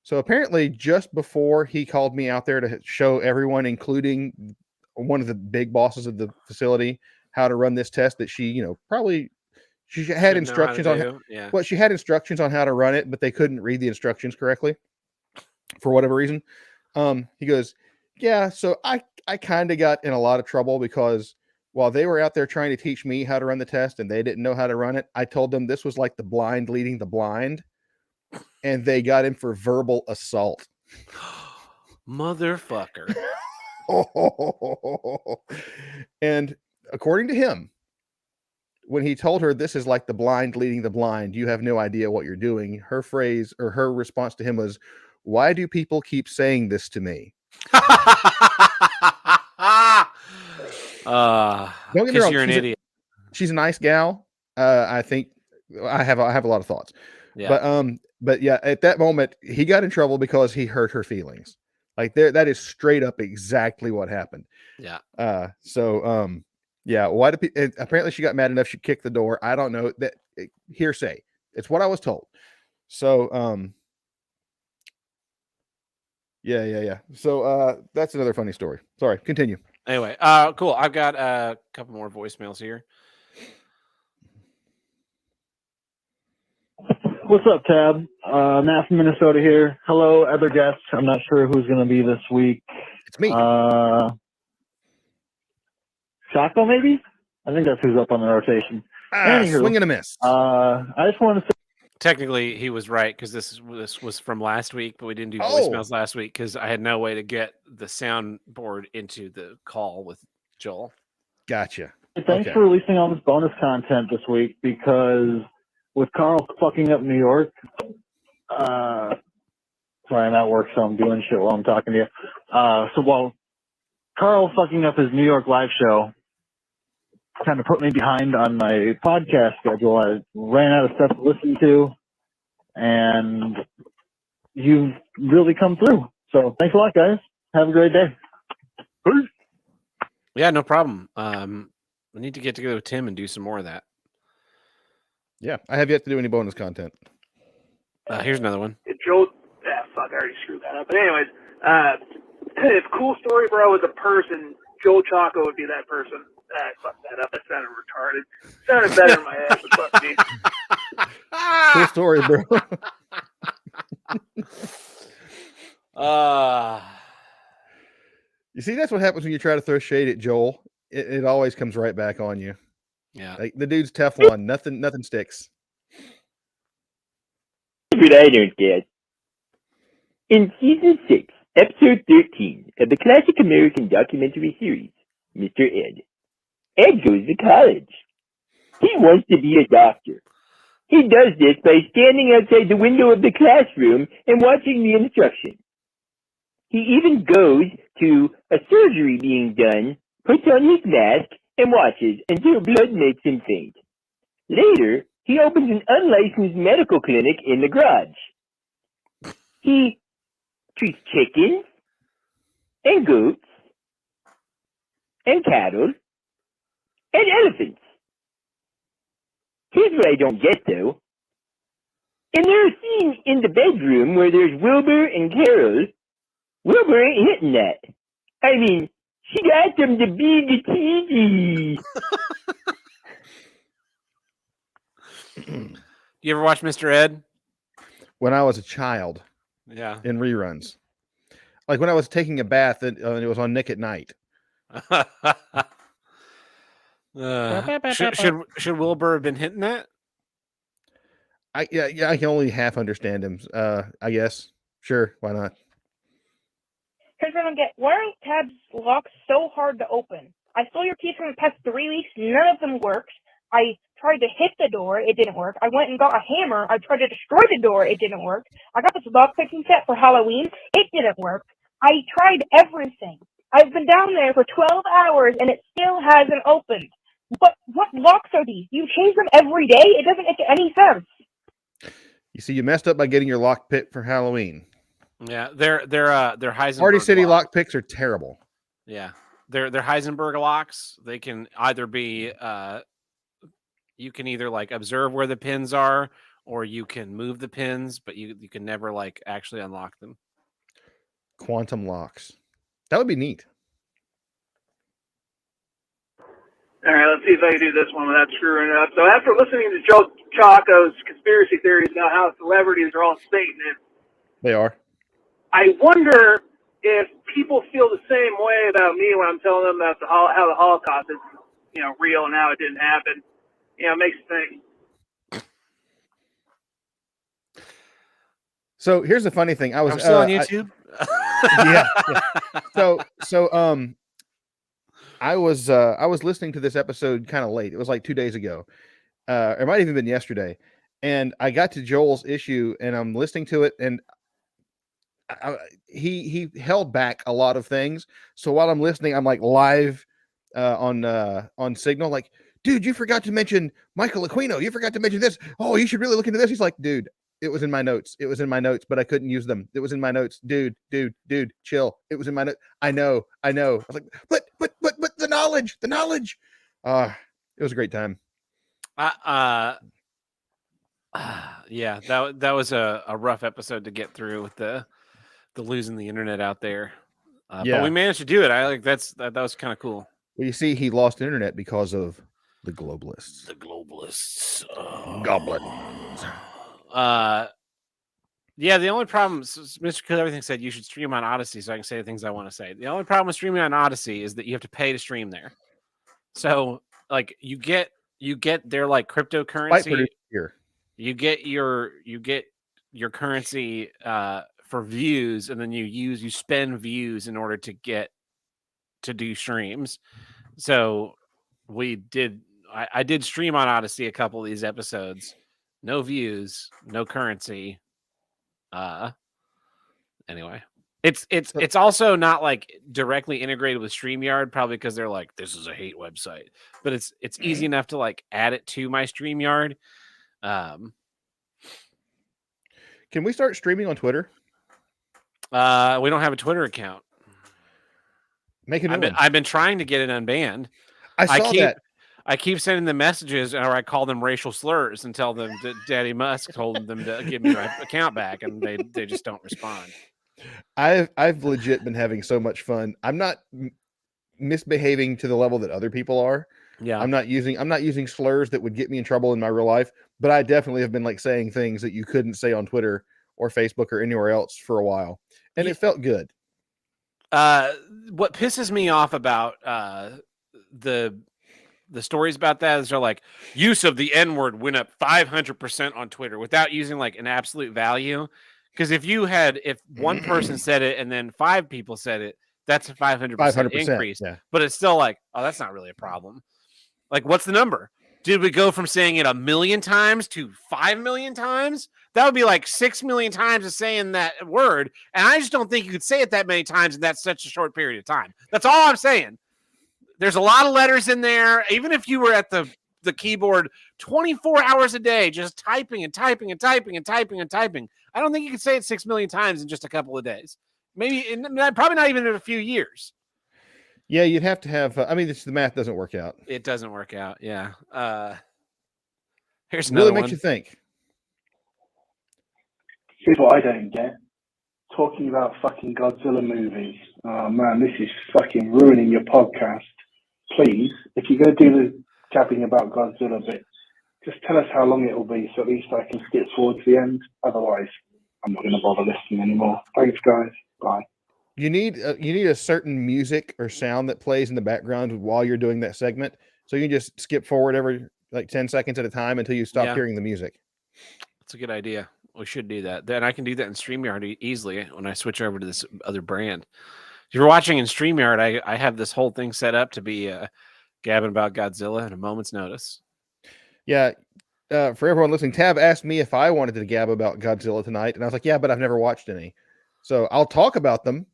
So apparently just before he called me out there to show everyone, including one of the big bosses of the facility, how to run this test, that she had instructions on she had instructions on how to run it, but they couldn't read the instructions correctly for whatever reason. He goes, yeah, so I kind of got in a lot of trouble because while they were out there trying to teach me how to run the test and they didn't know how to run it, I told them this was like the blind leading the blind, and they got him for verbal assault. Motherfucker. And according to him, when he told her this is like the blind leading the blind, you have no idea what you're doing, her phrase or her response to him was, why do people keep saying this to me? Don't get me wrong, you're an idiot. She's a nice gal. I think I have a lot of thoughts. Yeah. But yeah, at that moment he got in trouble because he hurt her feelings. Like that is straight up exactly what happened. Yeah. Yeah. Why do apparently she got mad enough she kicked the door. I don't know that hearsay. It's what I was told. So yeah. So that's another funny story. Sorry, continue. Anyway, cool. I've got a couple more voicemails here. What's up, Tab? Matt from Minnesota here. Hello, other guests. I'm not sure who's going to be this week. It's me. Chaco, maybe? I think that's who's up on the rotation. Anywho, Swing and a miss. I just want to say, Technically, he was right because this was from last week, but we didn't do Oh. voicemails last week because I had no way to get the soundboard into the call with Joel. Gotcha. thanks for releasing all this bonus content this week, because with Carl fucking up New York, sorry, I'm at work, so I'm doing shit while I'm talking to you. So while Carl fucking up his New York live show kind of put me behind on my podcast schedule, I ran out of stuff to listen to, and you've really come through. So thanks a lot, guys. Have a great day. Peace. Yeah, no problem. We need to get together with Tim and do some more of that. Yeah, I have yet to do any bonus content. Here's another one. Joe, fuck, I already screwed that up. But anyways, if Cool Story Bro was a person, Joe Chaco would be that person. I fucked that up. That sounded retarded. Sounded better in my ass, but fuck me. Cool story, bro. You see, that's what happens when you try to throw shade at Joel. It always comes right back on you. Yeah. Like the dude's Teflon. Nothing sticks. But I don't get. In season 6, episode 13 of the classic American documentary series, Mr. Ed goes to college. He wants to be a doctor. He does this by standing outside the window of the classroom and watching the instruction. He even goes to a surgery being done, puts on his mask, and watches until blood makes him faint. Later, he opens an unlicensed medical clinic in the garage. He treats chickens, and goats, and cattle, and elephants. Here's what I don't get, though. In their scene in the bedroom where there's Wilbur and Carol, Wilbur ain't hitting that. I mean, she got them to be the TV. You ever watch Mr. Ed? When I was a child Yeah. in reruns, like when I was taking a bath and it was on Nick at Night. Should Wilbur have been hitting that? I can only half understand him. I guess. Sure, why not? Here's what I don't get. Why are Tab's locks so hard to open? I stole your keys from the past 3 weeks. None of them worked. I tried to hit the door. It didn't work. I went and got a hammer. I tried to destroy the door. It didn't work. I got this lock picking set for Halloween. It didn't work. I tried everything. I've been down there for 12 hours and it still hasn't opened. What locks are these? You change them every day? It doesn't make any sense. You see, you messed up by getting your lock pick for Halloween. Yeah, they're Heisenberg Party City locks. lock picks are terrible. Yeah, they're Heisenberg locks. They can either be you can either like observe where the pins are, or you can move the pins, but you can never like actually unlock them. Quantum locks. That would be neat. All right, let's see if I can do this one without screwing it up. So after listening to Joe Chaco's conspiracy theories about how celebrities are all Satanists, They are. I wonder if people feel the same way about me when I'm telling them about how the Holocaust is, real and how it didn't happen. It makes you think. So here's the funny thing. I'm still on YouTube. Yeah. So I was listening to this episode kind of late. It was like 2 days ago. It might have even been yesterday. And I got to Joel's issue and I'm listening to it and he held back a lot of things. So while I'm listening, I'm like live on Signal, like, dude, you forgot to mention Michael Aquino. You forgot to mention this. Oh, you should really look into this. He's like, dude, It was in my notes. It was in my notes, but I couldn't use them. It was in my notes. Dude, chill. It was in my notes. I know. I was like, but the knowledge. It was a great time. Yeah, that was a rough episode to get through with the losing the internet out there. But we managed to do it. I like that was kind of cool. Well, you see, he lost internet because of the globalists. Goblins. Yeah, the only problem, Mr. Kill Everything said you should stream on Odyssey so I can say the things I want to say. The only problem with streaming on Odyssey is that you have to pay to stream there. So, like, you get their like cryptocurrency. You get your currency for views, and then you spend views in order to do streams. So I did stream on Odyssey a couple of these episodes. No views, no currency. Anyway, it's also not like directly integrated with StreamYard, probably because they're like, this is a hate website, but it's easy enough to like add it to my StreamYard. Can we start streaming on Twitter? We don't have a Twitter account. Make a new one. I've been trying to get it unbanned. I keep sending them messages, or I call them racial slurs and tell them that Daddy Musk told them to give me my account back, and they just don't respond. I've legit been having so much fun. I'm not misbehaving to the level that other people are. Yeah, I'm not using slurs that would get me in trouble in my real life, but I definitely have been like saying things that you couldn't say on Twitter or Facebook or anywhere else for a while, and it felt good. What pisses me off about the stories about that is they're like, use of the N-word went up 500% on Twitter without using like an absolute value. Because if one person said it and then 5 people said it, that's a 500% increase. Yeah. But it's still like, oh, that's not really a problem. Like, what's the number? Did we go from saying it 1 million times to 5 million times? That would be like 6 million times of saying that word. And I just don't think you could say it that many times in that such a short period of time. That's all I'm saying. There's a lot of letters in there. Even if you were at the keyboard 24 hours a day, just typing and typing and typing and typing and typing, I don't think you could say it 6 million times in just a couple of days. Maybe, probably not even in a few years. Yeah, you'd have to have. The math doesn't work out. It doesn't work out. Yeah. Here's It another really makes one. you think. Here's what I don't get. Talking about fucking Godzilla movies. Oh man, this is fucking ruining your podcast. Please, if you're going to do the gabbing about Godzilla bit, just tell us how long it will be so at least I can skip forward to the end. Otherwise, I'm not going to bother listening anymore. Thanks, guys. Bye. You need a certain music or sound that plays in the background while you're doing that segment, so you can just skip forward every like 10 seconds at a time until you stop hearing the music. That's a good idea. We should do that. Then I can do that in StreamYard easily when I switch over to this other brand. If you're watching in StreamYard, I have this whole thing set up to be gabbing about Godzilla at a moment's notice. Yeah. For everyone listening, Tab asked me if I wanted to gab about Godzilla tonight, and I was like, yeah, but I've never watched any. So I'll talk about them.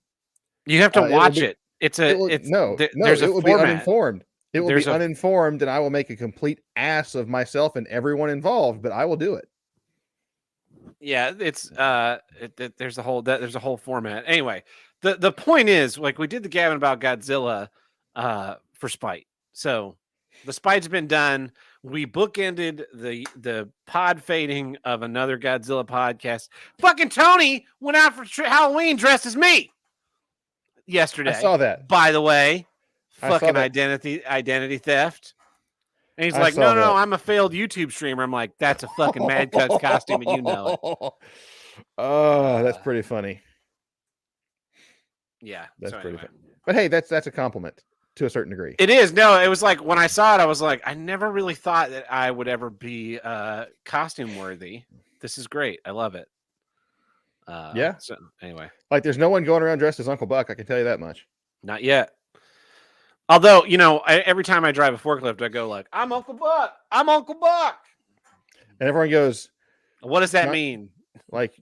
You have to watch it. There's a it will be uninformed. It will There's be uninformed, and I will make a complete ass of myself and everyone involved, but I will do it. Yeah, it's there's a whole format. Anyway, the point is, like, we did the gabbing about Godzilla for spite. So the spite's been done. We bookended the pod fading of another Godzilla podcast. Fucking Tony went out for Halloween dressed as me yesterday. I saw that. By the way, fucking identity theft. And he's like, no, I'm a failed YouTube streamer. I'm like, that's a fucking Mad Cuts costume, and you know it. Oh, that's pretty funny. Yeah, that's pretty funny. But hey, that's a compliment to a certain degree. It is. No, it was like when I saw it, I was like, I never really thought that I would ever be costume worthy. This is great. I love it. Yeah. So anyway, like, there's no one going around dressed as Uncle Buck. I can tell you that much. Not yet. Although, every time I drive a forklift, I go like, I'm Uncle Buck. I'm Uncle Buck. And everyone goes, what does that mean? Like,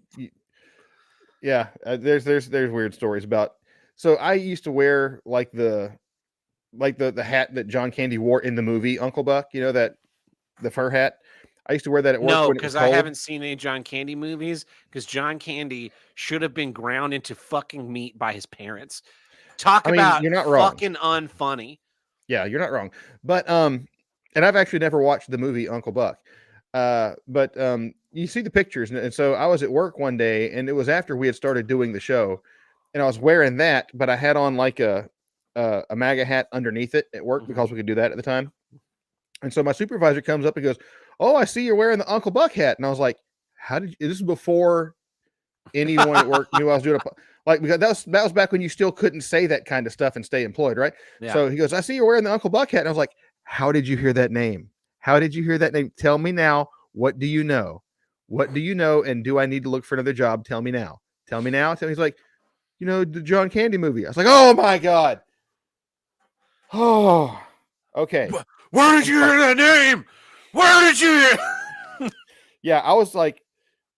yeah, there's weird stories about. So I used to wear like the hat that John Candy wore in the movie Uncle Buck, that the fur hat. I used to wear that at work. No, when it was because I cold. haven't seen any John Candy movies. Because John Candy should have been ground into fucking meat by his parents. Talk I mean, about you're not wrong. fucking unfunny. Yeah, you're not wrong. But and I've actually never watched the movie Uncle Buck. But you see the pictures, and so I was at work one day, and it was after we had started doing the show, and I was wearing that, but I had on like a MAGA hat underneath it at work because we could do that at the time. And so my supervisor comes up and goes, "Oh, I see you're wearing the Uncle Buck hat," and I was like, "How did you?" This is before anyone at work knew I was doing like, because that was back when you still couldn't say that kind of stuff and stay employed, right? Yeah. So he goes, "I see you're wearing the Uncle Buck hat," and I was like, "How did you hear that name? How did you hear that name? Tell me now. What do you know? What do you know? And do I need to look for another job? Tell me now. Tell me now." He's like, "You know, the John Candy movie." I was like, "Oh my God." Oh, okay. Where did you hear that name? Where did you hear? Yeah, I was like,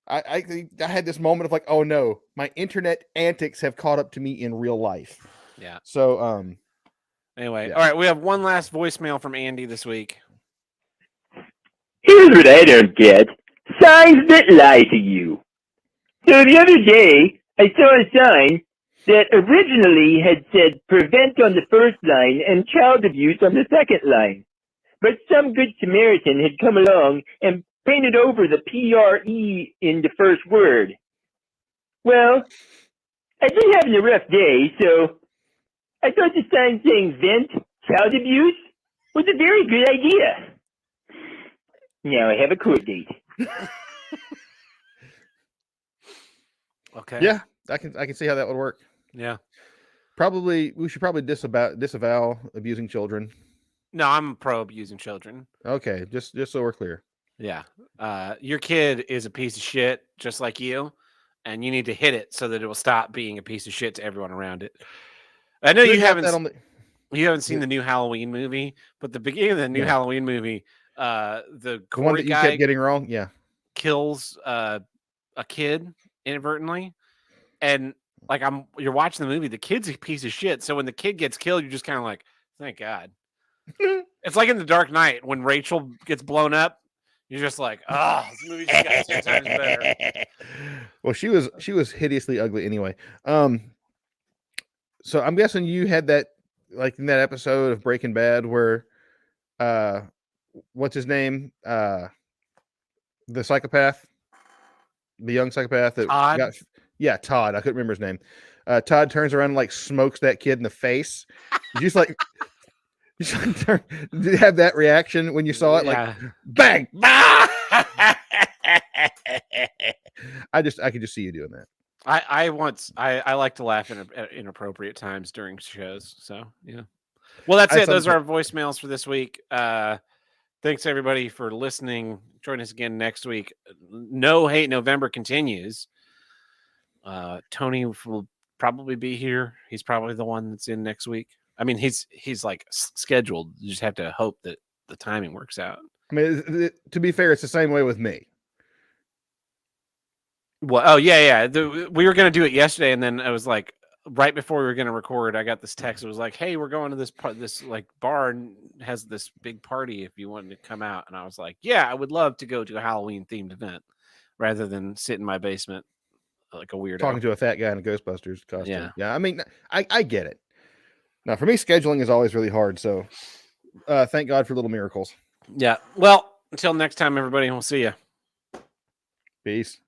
I had this moment of like, oh no, my internet antics have caught up to me in real life. Yeah. So Anyway, yeah. all right, we have one last voicemail from Andy this week. Here's what I don't get. Signs that lie to you. So the other day, I saw a sign that originally had said prevent on the first line and child abuse on the second line. But some good Samaritan had come along and painted over the PRE in the first word. Well, I've been having a rough day, so I thought the sign saying vent child abuse was a very good idea. Now I have a court date. Okay. Yeah, I can see how that would work. Yeah. We should probably disavow abusing children. No, I'm pro abusing children. Okay, just so we're clear. Yeah. Your kid is a piece of shit, just like you, and you need to hit it so that it will stop being a piece of shit to everyone around it. I know Should you have haven't that on the- you haven't seen the new Halloween movie, but the beginning of the new Yeah. Halloween movie, the the one Corey that you guy kept getting wrong. Yeah. kills a kid inadvertently, and like you're watching the movie, the kid's a piece of shit. So when the kid gets killed, you're just kind of like, thank God. It's like in The Dark Knight when Rachel gets blown up. You're just like, this movie just got 10 times better. Well, she was hideously ugly anyway. So I'm guessing you had that like in that episode of Breaking Bad where what's his name? The psychopath, the young psychopath that Todd? Todd. I couldn't remember his name. Todd turns around and like smokes that kid in the face. Did you just like did you have that reaction when you saw it? Like bang! I could just see you doing that. I like to laugh at inappropriate times during shows. So yeah. Well, that's it. Those are our voicemails for this week. Thanks everybody for listening. Join us again next week. No Hate November continues. Tony will probably be here. He's probably the one that's in next week. I mean, he's like scheduled. You just have to hope that the timing works out. I mean, to be fair, it's the same way with me. Well, oh yeah. We were gonna do it yesterday, and then it was like right before we were gonna record, I got this text. It was like, "Hey, we're going to this like bar and has this big party if you wanted to come out." And I was like, "Yeah, I would love to go to a Halloween themed event rather than sit in my basement like a weirdo talking to a fat guy in a Ghostbusters costume." Yeah. I mean, I get it. Now, for me, scheduling is always really hard. So, thank God for little miracles. Yeah. Well, until next time, everybody. We'll see you. Peace.